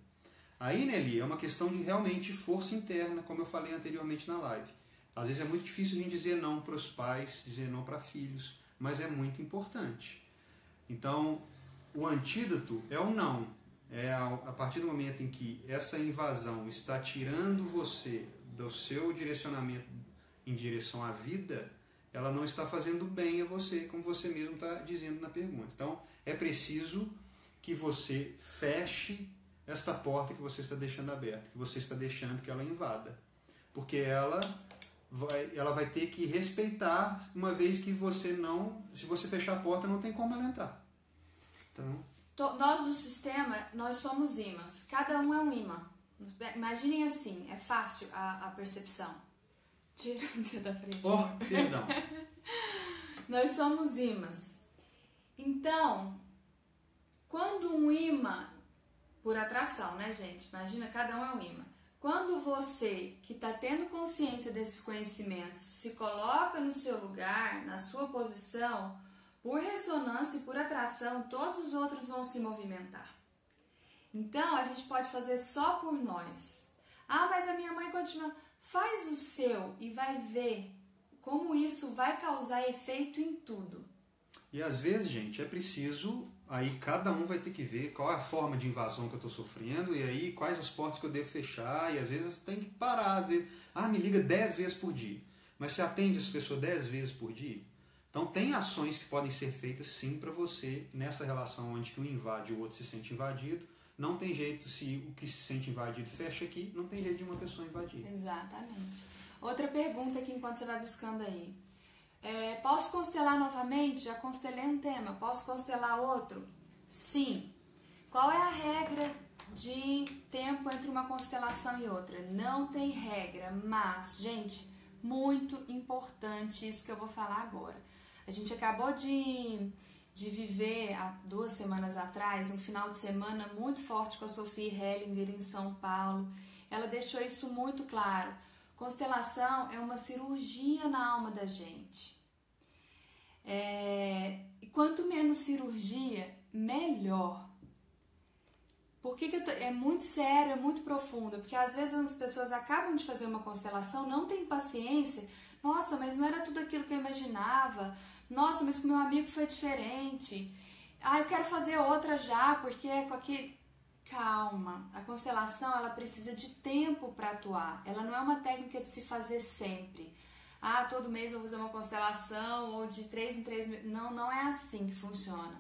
Aí, Nelly, é uma questão de realmente força interna, como eu falei anteriormente na live. Às vezes é muito difícil a gente dizer não para os pais, dizer não para filhos, mas é muito importante. Então, o antídoto é o não. É a partir do momento em que essa invasão está tirando você do seu direcionamento em direção à vida, ela não está fazendo bem a você, como você mesmo está dizendo na pergunta. Então, é preciso que você feche esta porta que você está deixando aberta, que você está deixando que ela invada. Porque ela vai ter que respeitar, uma vez que você não... Se você fechar a porta, não tem como ela entrar. Então... Nós do sistema, nós somos ímãs. Cada um é um ímã. Imaginem assim, é fácil a percepção. Tira o dedo da frente. Perdão. Nós somos ímãs. Então, quando um ímã, por atração, né, gente? Imagina, cada um é um ímã. Quando você, que está tendo consciência desses conhecimentos, se coloca no seu lugar, na sua posição... Por ressonância e por atração, todos os outros vão se movimentar. Então, a gente pode fazer só por nós. Mas a minha mãe continua. Faz o seu e vai ver como isso vai causar efeito em tudo. E às vezes, gente, é preciso... Aí cada um vai ter que ver qual é a forma de invasão que eu estou sofrendo e aí quais as portas que eu devo fechar. E às vezes tem que parar. Às vezes, me liga 10 vezes por dia. Mas você atende essa pessoa 10 vezes por dia? Então, tem ações que podem ser feitas, sim, para você, nessa relação onde que um invade e o outro se sente invadido. Não tem jeito, se o que se sente invadido fecha aqui, não tem jeito de uma pessoa invadir. Exatamente. Outra pergunta aqui, enquanto você vai buscando aí. Posso constelar novamente? Já constelei um tema. Posso constelar outro? Sim. Qual é a regra de tempo entre uma constelação e outra? Não tem regra, mas, gente, muito importante isso que eu vou falar agora. A gente acabou de viver, há 2 semanas atrás, um final de semana muito forte com a Sophie Hellinger em São Paulo. Ela deixou isso muito claro. Constelação é uma cirurgia na alma da gente. E quanto menos cirurgia, melhor. Por que é muito sério, é muito profundo? Porque às vezes as pessoas acabam de fazer uma constelação, não têm paciência. Nossa, mas não era tudo aquilo que eu imaginava. Nossa, mas com meu amigo foi diferente. Eu quero fazer outra já, porque é com aquele... Calma, a constelação ela precisa de tempo para atuar. Ela não é uma técnica de se fazer sempre. Todo mês eu vou fazer uma constelação, ou de 3 em 3 meses. Não é assim que funciona.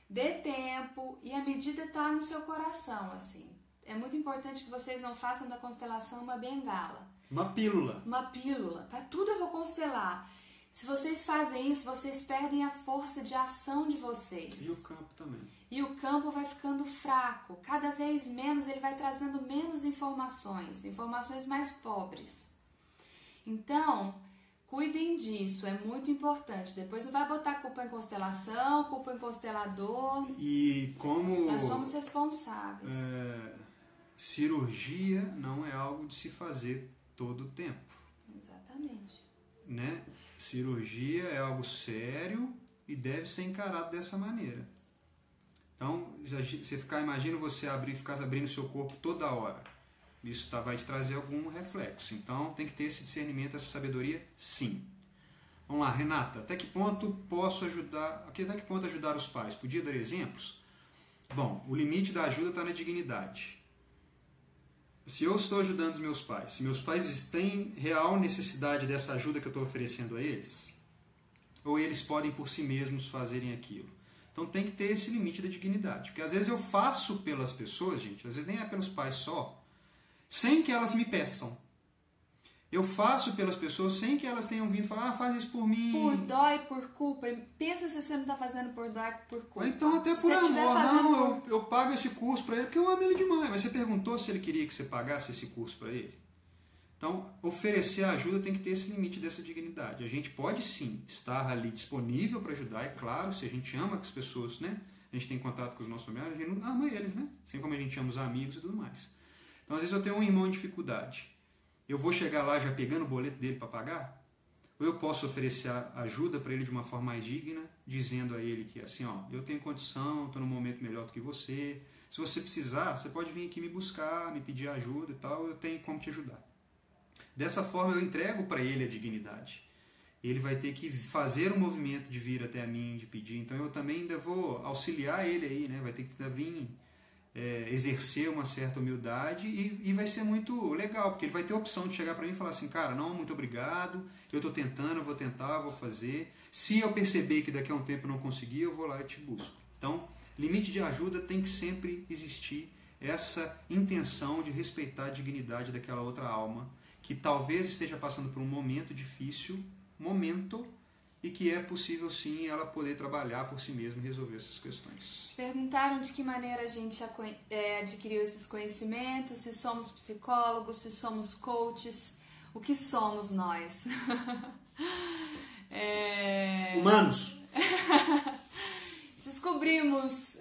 Dê tempo e a medida está no seu coração, assim. É muito importante que vocês não façam da constelação uma bengala. Uma pílula. Uma pílula. Para tudo eu vou constelar. Se vocês fazem isso, vocês perdem a força de ação de vocês. E o campo também. E o campo vai ficando fraco. Cada vez menos ele vai trazendo menos informações mais pobres. Então, cuidem disso, é muito importante. Depois não vai botar culpa em constelação, culpa em constelador. E como... Nós somos responsáveis. Cirurgia não é algo de se fazer todo o tempo. Exatamente. Né? Cirurgia é algo sério e deve ser encarado dessa maneira. Então, imagina você ficar abrindo seu corpo toda hora. Isso vai te trazer algum reflexo. Então, tem que ter esse discernimento, essa sabedoria, sim. Vamos lá, Renata, até que ponto posso ajudar? Até que ponto ajudar os pais? Podia dar exemplos? Bom, o limite da ajuda está na dignidade. Se eu estou ajudando os meus pais, se meus pais têm real necessidade dessa ajuda que eu estou oferecendo a eles, ou eles podem por si mesmos fazerem aquilo. Então tem que ter esse limite da dignidade. Porque às vezes eu faço pelas pessoas, gente, às vezes nem é pelos pais só, sem que elas me peçam. Eu faço pelas pessoas sem que elas tenham vindo falar, faz isso por mim. Por dó e por culpa. Pensa se você não está fazendo por dó e por culpa. Ou então até por amor. Não, eu pago esse curso para ele porque eu amo ele demais. Mas você perguntou se ele queria que você pagasse esse curso para ele? Então, oferecer ajuda tem que ter esse limite dessa dignidade. A gente pode sim estar ali disponível para ajudar, é claro, se a gente ama as pessoas, né? A gente tem contato com os nossos familiares, a gente não ama eles, né? Assim como a gente ama os amigos e tudo mais. Então, às vezes eu tenho um irmão em dificuldade. Eu vou chegar lá já pegando o boleto dele para pagar? Ou eu posso oferecer ajuda para ele de uma forma mais digna, dizendo a ele que assim, ó, eu tenho condição, estou num momento melhor do que você. Se você precisar, você pode vir aqui me buscar, me pedir ajuda e tal, eu tenho como te ajudar. Dessa forma eu entrego para ele a dignidade. Ele vai ter que fazer um movimento de vir até a mim, de pedir. Então eu também ainda vou auxiliar ele aí, né? Vai ter que vir exercer uma certa humildade e vai ser muito legal, porque ele vai ter a opção de chegar para mim e falar assim, cara, não, muito obrigado, eu estou tentando, eu vou tentar, eu vou fazer. Se eu perceber que daqui a um tempo eu não conseguir, eu vou lá e te busco. Então, limite de ajuda tem que sempre existir essa intenção de respeitar a dignidade daquela outra alma, que talvez esteja passando por um momento difícil, e que é possível sim ela poder trabalhar por si mesma e resolver essas questões. Perguntaram de que maneira a gente adquiriu esses conhecimentos, se somos psicólogos, se somos coaches, o que somos nós? Humanos! Descobrimos,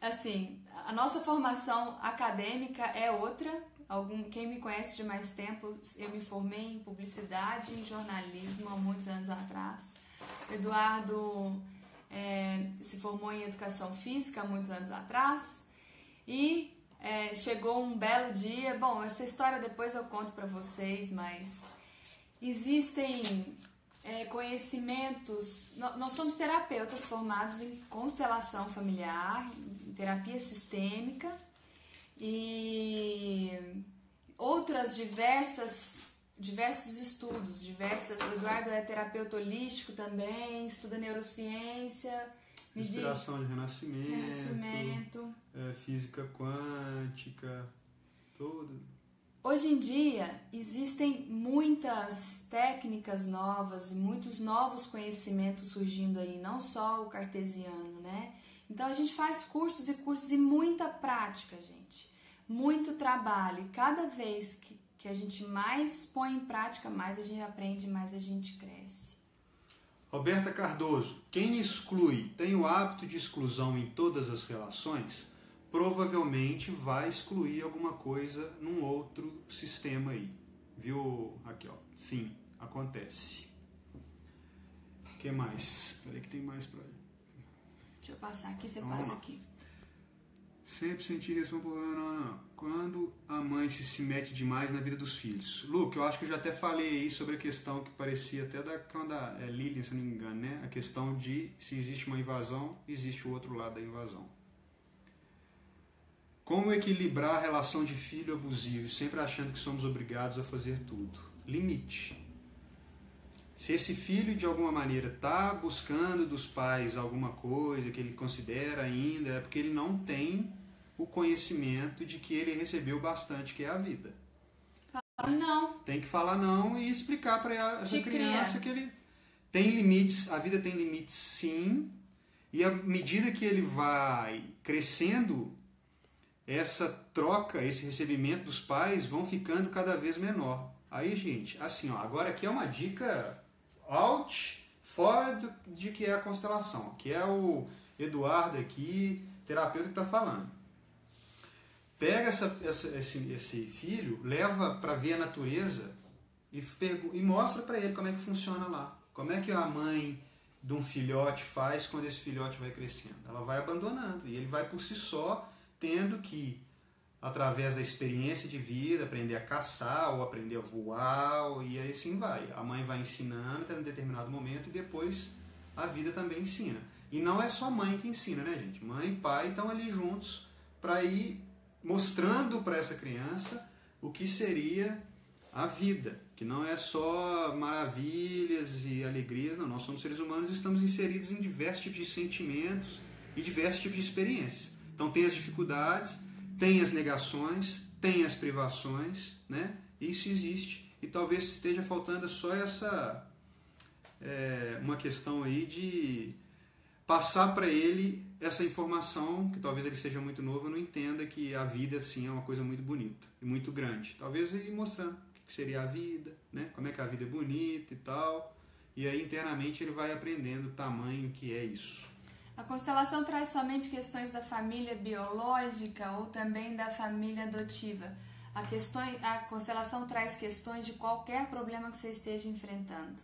assim, a nossa formação acadêmica é outra. Quem me conhece de mais tempo, eu me formei em publicidade e em jornalismo há muitos anos atrás. O Eduardo se formou em educação física há muitos anos atrás e chegou um belo dia. Bom, essa história depois eu conto para vocês, mas existem conhecimentos. Nós somos terapeutas formados em constelação familiar, em terapia sistêmica. E outras diversos estudos, o Eduardo é terapeuta holístico também, estuda neurociência, inspiração de renascimento. Física quântica, tudo. Hoje em dia existem muitas técnicas novas e muitos novos conhecimentos surgindo aí, não só o cartesiano, né? Então a gente faz cursos e muita prática, gente. Muito trabalho. Cada vez que a gente mais põe em prática, mais a gente aprende, mais a gente cresce. Roberta Cardoso, quem exclui tem o hábito de exclusão em todas as relações, provavelmente vai excluir alguma coisa num outro sistema aí. Viu, Raquel? Sim, acontece. O que mais? Peraí que tem mais pra aí. Deixa eu passar aqui, você passa aqui. Sempre senti responsabilidade quando a mãe se mete demais na vida dos filhos. Luke, eu acho que eu já até falei aí sobre a questão que parecia até quando a Lilian, se não me engano, né? A questão de se existe uma invasão, existe o outro lado da invasão. Como equilibrar a relação de filho abusivo, sempre achando que somos obrigados a fazer tudo? Limite. Se esse filho, de alguma maneira, está buscando dos pais alguma coisa que ele considera ainda, é porque ele não tem o conhecimento de que ele recebeu bastante, que é a vida. Não. Tem que falar não e explicar para essa criança que ele tem limites, a vida tem limites sim, e à medida que ele vai crescendo, essa troca, esse recebimento dos pais vão ficando cada vez menor. Aí, gente, assim, ó, agora aqui é uma dica fora de que é a constelação, que é o Eduardo aqui, terapeuta, que está falando. Pega esse filho, leva para ver a natureza e mostra para ele como é que funciona lá. Como é que a mãe de um filhote faz quando esse filhote vai crescendo. Ela vai abandonando e ele vai por si só tendo que, através da experiência de vida, aprender a caçar ou aprender a voar e aí assim vai. A mãe vai ensinando até um determinado momento e depois a vida também ensina. E não é só mãe que ensina, né, gente? Mãe e pai estão ali juntos para ir mostrando para essa criança o que seria a vida, que não é só maravilhas e alegrias, não. Nós somos seres humanos e estamos inseridos em diversos tipos de sentimentos e diversos tipos de experiências. Então tem as dificuldades, tem as negações, tem as privações, né? Isso existe e talvez esteja faltando só uma questão aí de passar para ele essa informação, que talvez ele seja muito novo e não entenda que a vida assim é uma coisa muito bonita e muito grande. Talvez ele mostrando o que seria a vida, né? Como é que a vida é bonita e tal. E aí internamente ele vai aprendendo o tamanho que é isso. A constelação traz somente questões da família biológica ou também da família adotiva? A constelação traz questões de qualquer problema que você esteja enfrentando.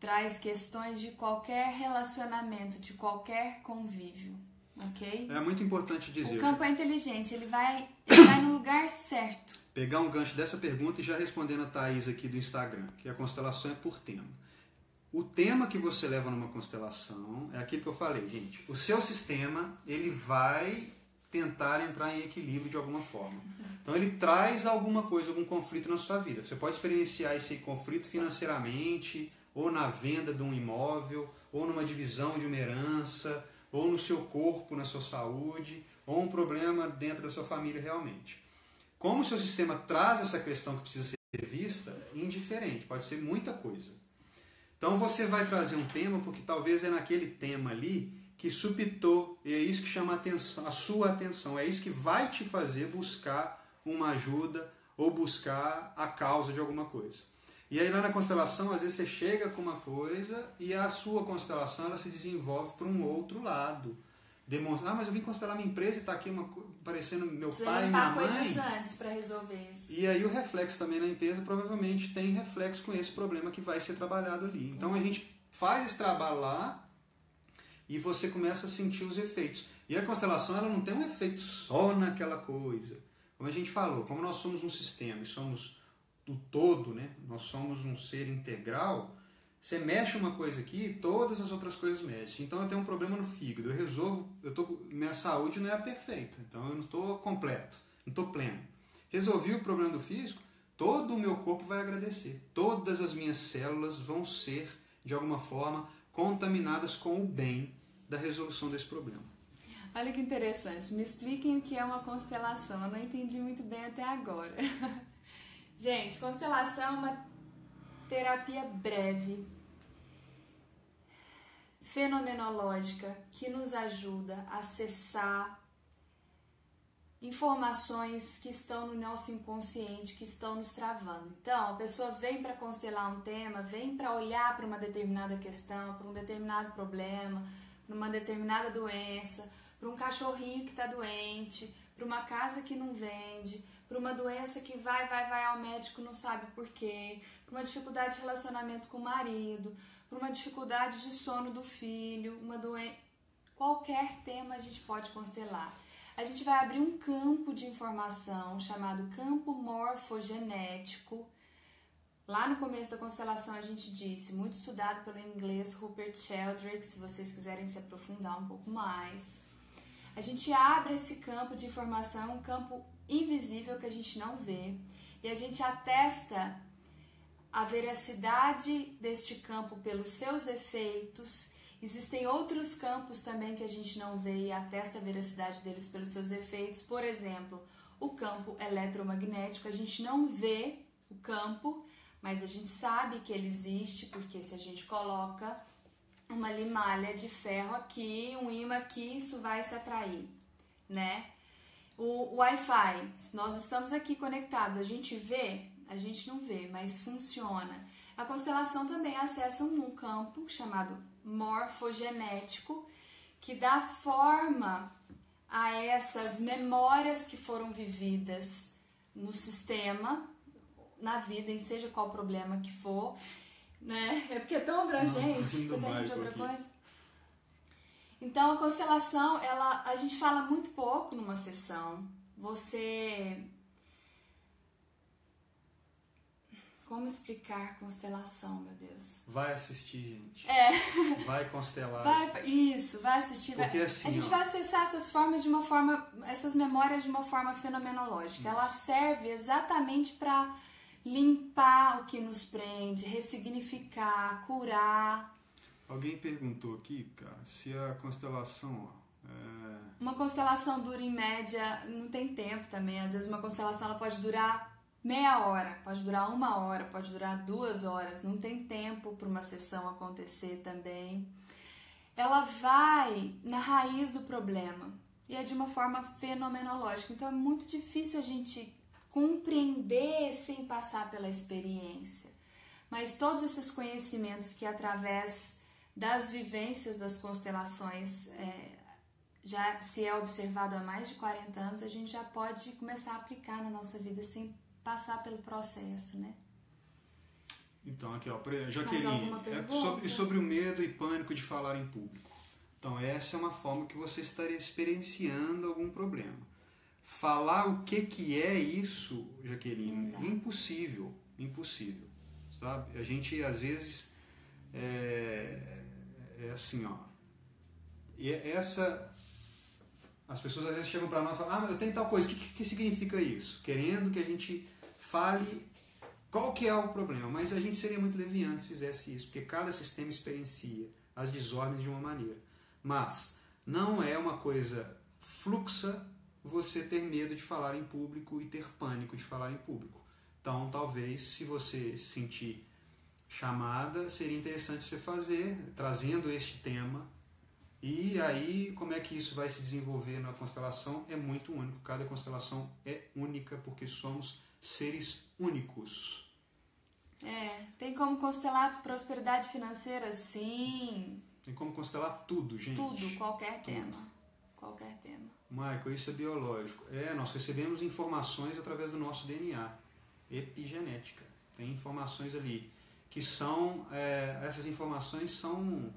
Traz questões de qualquer relacionamento, de qualquer convívio, ok? É muito importante dizer. O campo é inteligente, ele vai no lugar certo. Pegar um gancho dessa pergunta e já respondendo a Thaís aqui do Instagram, que a constelação é por tema. O tema que você leva numa constelação é aquilo que eu falei, gente. O seu sistema, ele vai tentar entrar em equilíbrio de alguma forma. Então ele traz alguma coisa, algum conflito na sua vida. Você pode experienciar esse conflito financeiramente, ou na venda de um imóvel, ou numa divisão de uma herança, ou no seu corpo, na sua saúde, ou um problema dentro da sua família realmente. Como o seu sistema traz essa questão que precisa ser vista, indiferente, pode ser muita coisa. Então você vai trazer um tema porque talvez é naquele tema ali que supitou, e é isso que chama a sua atenção, é isso que vai te fazer buscar uma ajuda ou buscar a causa de alguma coisa. E aí lá na constelação, às vezes você chega com uma coisa e a sua constelação ela se desenvolve para um outro lado. Demonstra, mas eu vim constelar minha empresa e está aqui aparecendo meu pai e minha mãe. Coisas antes para resolver isso. E aí o reflexo também na empresa provavelmente tem reflexo com esse problema que vai ser trabalhado ali. Então a gente faz esse trabalho lá e você começa a sentir os efeitos. E a constelação ela não tem um efeito só naquela coisa. Como a gente falou, como nós somos um sistema e somos do todo, né? Nós somos um ser integral. Você mexe uma coisa aqui, todas as outras coisas mexem. Então eu tenho um problema no fígado, eu resolvo, minha saúde não é perfeita, então eu não estou completo, não estou pleno. Resolvi o problema do físico, todo o meu corpo vai agradecer. Todas as minhas células vão ser, de alguma forma, contaminadas com o bem da resolução desse problema. Olha que interessante, me expliquem o que é uma constelação, eu não entendi muito bem até agora. Gente, constelação é uma terapia breve, fenomenológica, que nos ajuda a acessar informações que estão no nosso inconsciente, que estão nos travando. Então, a pessoa vem para constelar um tema, vem para olhar para uma determinada questão, para um determinado problema, para uma determinada doença, para um cachorrinho que está doente, para uma casa que não vende, para uma doença que vai ao médico, não sabe por quê, para uma dificuldade de relacionamento com o marido, para uma dificuldade de sono do filho, uma doença. Qualquer tema a gente pode constelar. A gente vai abrir um campo de informação chamado campo morfogenético. Lá no começo da constelação a gente disse, muito estudado pelo inglês Rupert Sheldrake, se vocês quiserem se aprofundar um pouco mais. A gente abre esse campo de informação, um campo invisível que a gente não vê, e a gente atesta a veracidade deste campo pelos seus efeitos. Existem outros campos também que a gente não vê e atesta a veracidade deles pelos seus efeitos. Por exemplo, o campo eletromagnético. A gente não vê o campo, mas a gente sabe que ele existe, porque se a gente coloca uma limalha de ferro aqui, um ímã aqui, isso vai se atrair, né? O Wi-Fi, nós estamos aqui conectados, a gente vê? A gente não vê, mas funciona. A constelação também acessa um campo chamado morfogenético, que dá forma a essas memórias que foram vividas no sistema, na vida, em seja qual problema que for, né? É porque é tão abrangente. Você tem de outra coisa? Então, a constelação, a gente fala muito pouco numa sessão. Como explicar constelação, meu Deus? Vai assistir, gente. Vai constelar. Vai assistir. Porque assim, a gente vai acessar essas memórias de uma forma fenomenológica. Ela serve exatamente para limpar o que nos prende, ressignificar, curar. Alguém perguntou aqui, cara, se a constelação... Uma constelação dura em média, não tem tempo também. Às vezes uma constelação ela pode durar meia hora, pode durar 1 hora, pode durar 2 horas. Não tem tempo para uma sessão acontecer também. Ela vai na raiz do problema e é de uma forma fenomenológica. Então é muito difícil a gente compreender sem passar pela experiência. Mas todos esses conhecimentos que através das vivências das constelações já se é observado há mais de 40 anos, a gente já pode começar a aplicar na nossa vida sem passar pelo processo, né? Então, aqui, ó, Jaqueline, sobre o medo e pânico de falar em público. Então, essa é uma forma que você estaria experienciando algum problema. Falar o que é isso, Jaqueline, é impossível, sabe? A gente, às vezes, é assim, ó, e as pessoas às vezes chegam para nós e falam, mas eu tenho tal coisa, o que significa isso? Querendo que a gente fale qual que é o problema, mas a gente seria muito leviano se fizesse isso, porque cada sistema experiencia as desordens de uma maneira. Mas não é uma coisa fluxa você ter medo de falar em público e ter pânico de falar em público. Então, talvez, se você sentir chamada, seria interessante você fazer, trazendo este tema. E aí, como é que isso vai se desenvolver na constelação? É muito único. Cada constelação é única, porque somos seres únicos. Tem como constelar prosperidade financeira? Sim. Tem como constelar tudo, gente. Tudo, qualquer tema. Michael, isso é biológico. Nós recebemos informações através do nosso DNA. Epigenética. Tem informações ali que são... essas informações são...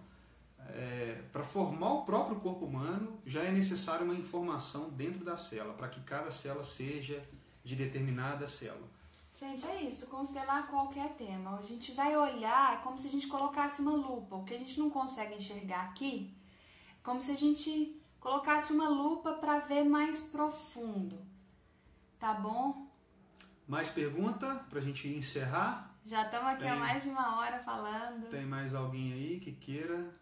para formar o próprio corpo humano, já é necessária uma informação dentro da célula, para que cada célula seja de determinada célula. Gente, é isso, constelar qualquer tema. A gente vai olhar como se a gente colocasse uma lupa. O que a gente não consegue enxergar aqui, como se a gente colocasse uma lupa para ver mais profundo. Tá bom? Mais pergunta pra gente encerrar? Já estamos aqui há mais de 1 hora falando. Tem mais alguém aí que queira?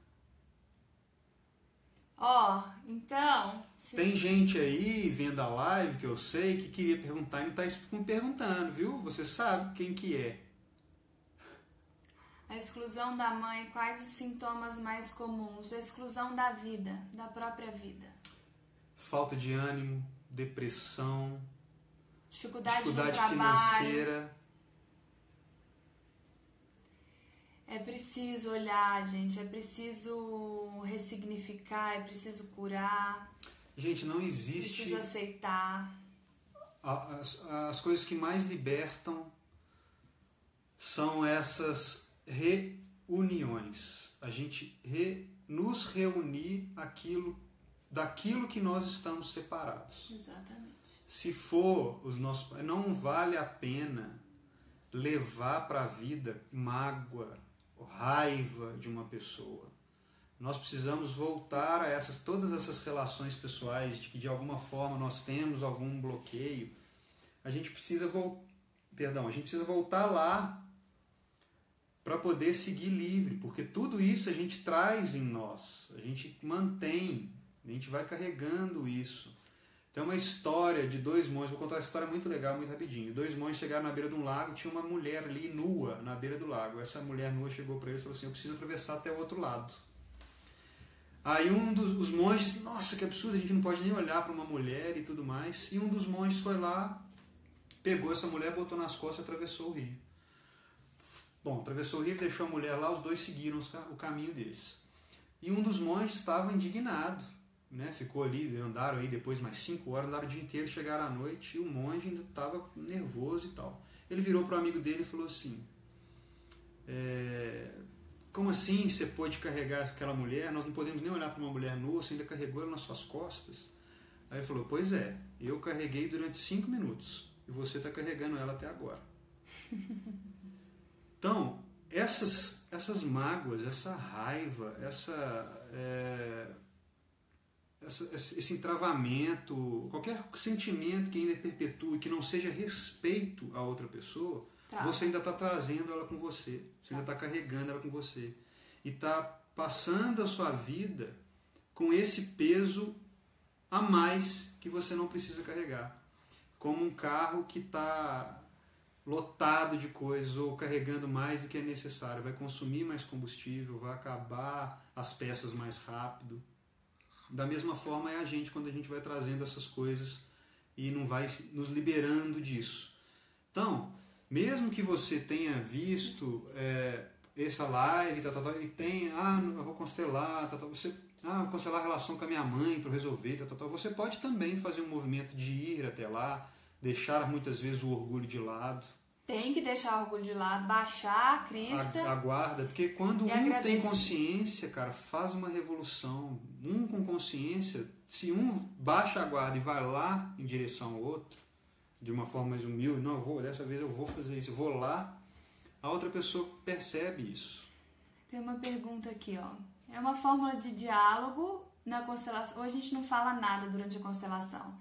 Então... Tem gente aí vendo a live que eu sei que queria perguntar e não está perguntando, viu? Você sabe quem que é. A exclusão da mãe, quais os sintomas mais comuns? A exclusão da vida, da própria vida. Falta de ânimo, depressão, dificuldade no financeira. É preciso olhar, gente, é preciso ressignificar, é preciso curar. Gente, não existe... Preciso aceitar. As coisas que mais libertam são essas reuniões. A gente nos reunir daquilo que nós estamos separados. Exatamente. Se for os nossos... Não vale a pena levar para a vida mágoa, raiva de uma pessoa. Nós precisamos voltar a todas essas relações pessoais de que de alguma forma nós temos algum bloqueio. A gente precisa voltar lá para poder seguir livre, porque tudo isso a gente traz em nós, a gente mantém, a gente vai carregando isso. Então Tem uma história de 2 monges, vou contar uma história muito legal, muito rapidinho. 2 monges chegaram na beira de um lago, tinha uma mulher ali nua na beira do lago. Essa mulher nua chegou para eles e falou assim, eu preciso atravessar até o outro lado. Aí um dos monges, nossa, que absurdo, a gente não pode nem olhar para uma mulher e tudo mais. E um dos monges foi lá, pegou essa mulher, botou nas costas e atravessou o rio. Bom, atravessou o rio, deixou a mulher lá, os dois seguiram o caminho deles. E um dos monges estava indignado, né? Ficou ali, andaram aí depois mais 5 horas, andaram o dia inteiro, chegaram à noite e o monge ainda estava nervoso e tal. Ele virou para o amigo dele e falou assim, como assim você pôde carregar aquela mulher? Nós não podemos nem olhar para uma mulher nua, você ainda carregou ela nas suas costas? Aí ele falou, pois é, eu carreguei durante 5 minutos e você está carregando ela até agora. Então, essas mágoas, essa raiva, esse entravamento, qualquer sentimento que ainda perpetue, que não seja respeito a outra pessoa, você ainda está trazendo ela com você, você ainda está carregando ela com você. E está passando a sua vida com esse peso a mais que você não precisa carregar. Como um carro que está lotado de coisas ou carregando mais do que é necessário. Vai consumir mais combustível, vai acabar as peças mais rápido. Da mesma forma é a gente quando a gente vai trazendo essas coisas e não vai nos liberando disso. Então, mesmo que você tenha visto essa live, e tenha, eu vou constelar, vou constelar a relação com a minha mãe para resolver, você pode também fazer um movimento de ir até lá, deixar muitas vezes o orgulho de lado. Tem que deixar o orgulho de lado, baixar a crista. Aguarda, porque quando tem consciência, cara, faz uma revolução. Um com consciência, se um baixa a guarda e vai lá em direção ao outro, de uma forma mais humilde, dessa vez eu vou fazer isso, eu vou lá, a outra pessoa percebe isso. Tem uma pergunta aqui, ó. É uma fórmula de diálogo na constelação. Hoje a gente não fala nada durante a constelação.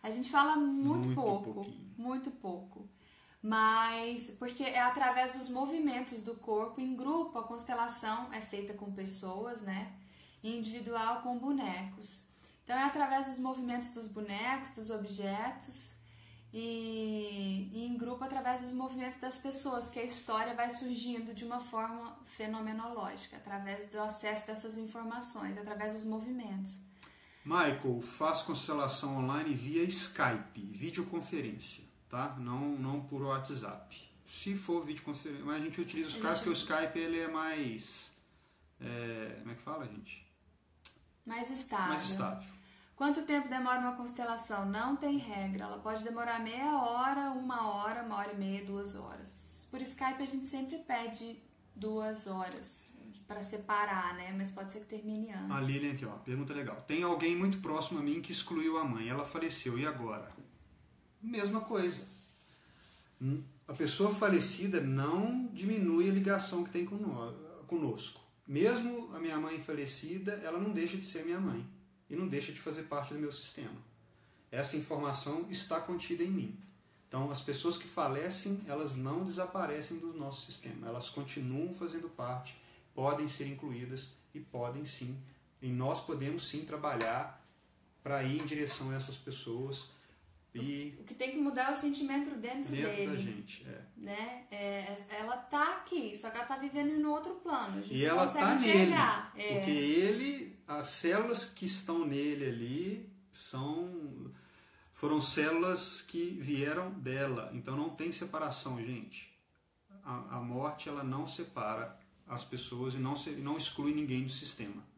A gente fala muito pouco. Mas, porque é através dos movimentos do corpo, em grupo, a constelação é feita com pessoas, né? E individual com bonecos. Então é através dos movimentos dos bonecos, dos objetos, e em grupo através dos movimentos das pessoas, que a história vai surgindo de uma forma fenomenológica, através do acesso dessas informações, através dos movimentos. Michael, faz constelação online via Skype, videoconferência. Tá? Não por WhatsApp. Se for videoconferência, mas a gente utiliza o Skype, porque o Skype ele é mais... como é que fala, gente? Mais estável. Quanto tempo demora uma constelação? Não tem regra. Ela pode demorar meia hora, 1 hora e meia, 2 horas. Por Skype a gente sempre pede 2 horas para separar, né? Mas pode ser que termine antes. A Lilian aqui, ó, pergunta legal. Tem alguém muito próximo a mim que excluiu a mãe. Ela faleceu, e agora? Mesma coisa. A pessoa falecida não diminui a ligação que tem conosco. Mesmo a minha mãe falecida, ela não deixa de ser minha mãe. E não deixa de fazer parte do meu sistema. Essa informação está contida em mim. Então, as pessoas que falecem, elas não desaparecem do nosso sistema. Elas continuam fazendo parte, podem ser incluídas e podem sim. E nós podemos sim trabalhar para ir em direção a essas pessoas. O que tem que mudar é o sentimento dentro dele. Da gente, né? Ela tá aqui, só que ela tá vivendo em outro plano. A gente e ela tá nele, porque as células que estão nele ali foram células que vieram dela. Então não tem separação, gente. A morte ela não separa as pessoas e não exclui ninguém do sistema.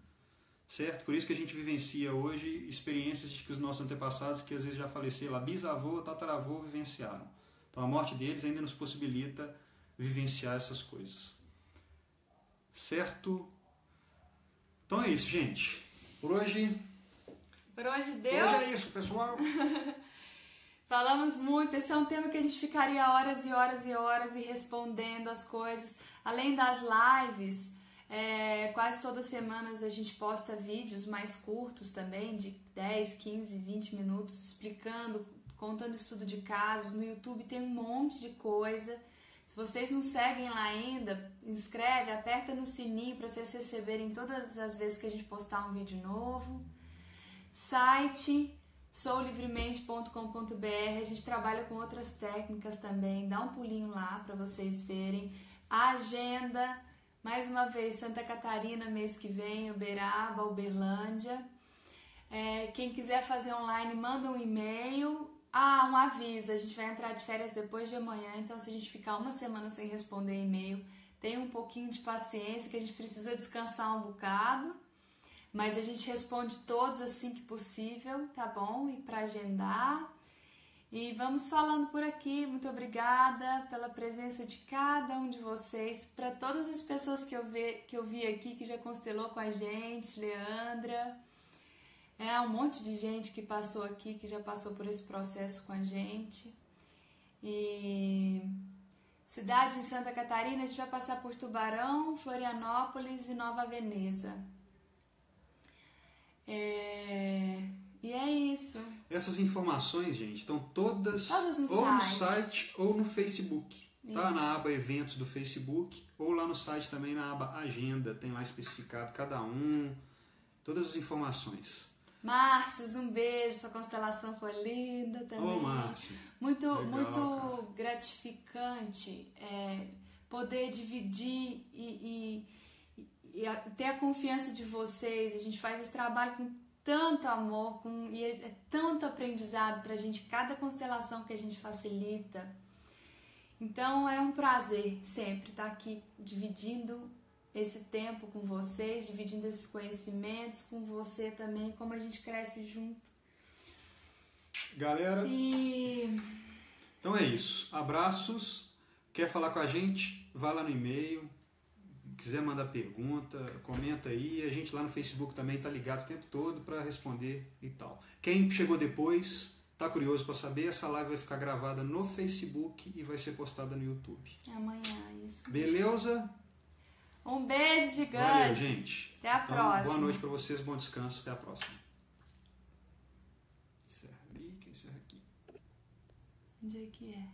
Certo? Por isso que a gente vivencia hoje experiências de que os nossos antepassados, que às vezes já faleceram, bisavô, tataravô, vivenciaram. Então a morte deles ainda nos possibilita vivenciar essas coisas. Certo? Então é isso, gente. Por hoje deu. Por hoje é isso, pessoal. Falamos muito. Esse é um tema que a gente ficaria horas e horas e horas e respondendo as coisas. Além das lives... quase todas as semanas a gente posta vídeos mais curtos também, de 10, 15, 20 minutos, explicando, contando estudo de casos. No YouTube tem um monte de coisa. Se vocês não seguem lá ainda, inscreve, aperta no sininho para vocês receberem todas as vezes que a gente postar um vídeo novo. Site, soulivremente.com.br. A gente trabalha com outras técnicas também, dá um pulinho lá para vocês verem. A agenda, mais uma vez, Santa Catarina mês que vem, Uberaba, Uberlândia. Quem quiser fazer online, manda um e-mail. Um aviso, a gente vai entrar de férias depois de amanhã, então se a gente ficar uma semana sem responder e-mail, tenha um pouquinho de paciência, que a gente precisa descansar um bocado. Mas a gente responde todos assim que possível, tá bom? E para agendar. E vamos falando por aqui. Muito obrigada pela presença de cada um de vocês. Para todas as pessoas que eu vi aqui, que já constelou com a gente, Leandra. Um monte de gente que passou aqui, que já passou por esse processo com a gente. E cidade em Santa Catarina, a gente vai passar por Tubarão, Florianópolis e Nova Veneza. E é isso. Essas informações, gente, estão todas no ou site. no site ou no Facebook. Tá? Isso. Na aba eventos do Facebook, ou lá no site também na aba agenda, tem lá especificado cada um, todas as informações. Márcio, um beijo, sua constelação foi linda também. Ô, Márcio. Muito, legal, muito gratificante poder dividir e ter a confiança de vocês. A gente faz esse trabalho com tanto amor e é tanto aprendizado pra gente, cada constelação que a gente facilita. Então é um prazer sempre estar aqui dividindo esse tempo com vocês, dividindo esses conhecimentos com você também, como a gente cresce junto. Galera, então é isso. Abraços. Quer falar com a gente? Vai lá no e-mail. Quiser mandar pergunta, comenta aí. A gente lá no Facebook também tá ligado o tempo todo para responder e tal. Quem chegou depois, tá curioso para saber, essa live vai ficar gravada no Facebook e vai ser postada no YouTube. Amanhã, isso. Beleza? Um beijo gigante. Valeu, gente. Até a próxima. Boa noite para vocês, bom descanso. Até a próxima. Encerra ali, que encerra aqui. Onde é que é?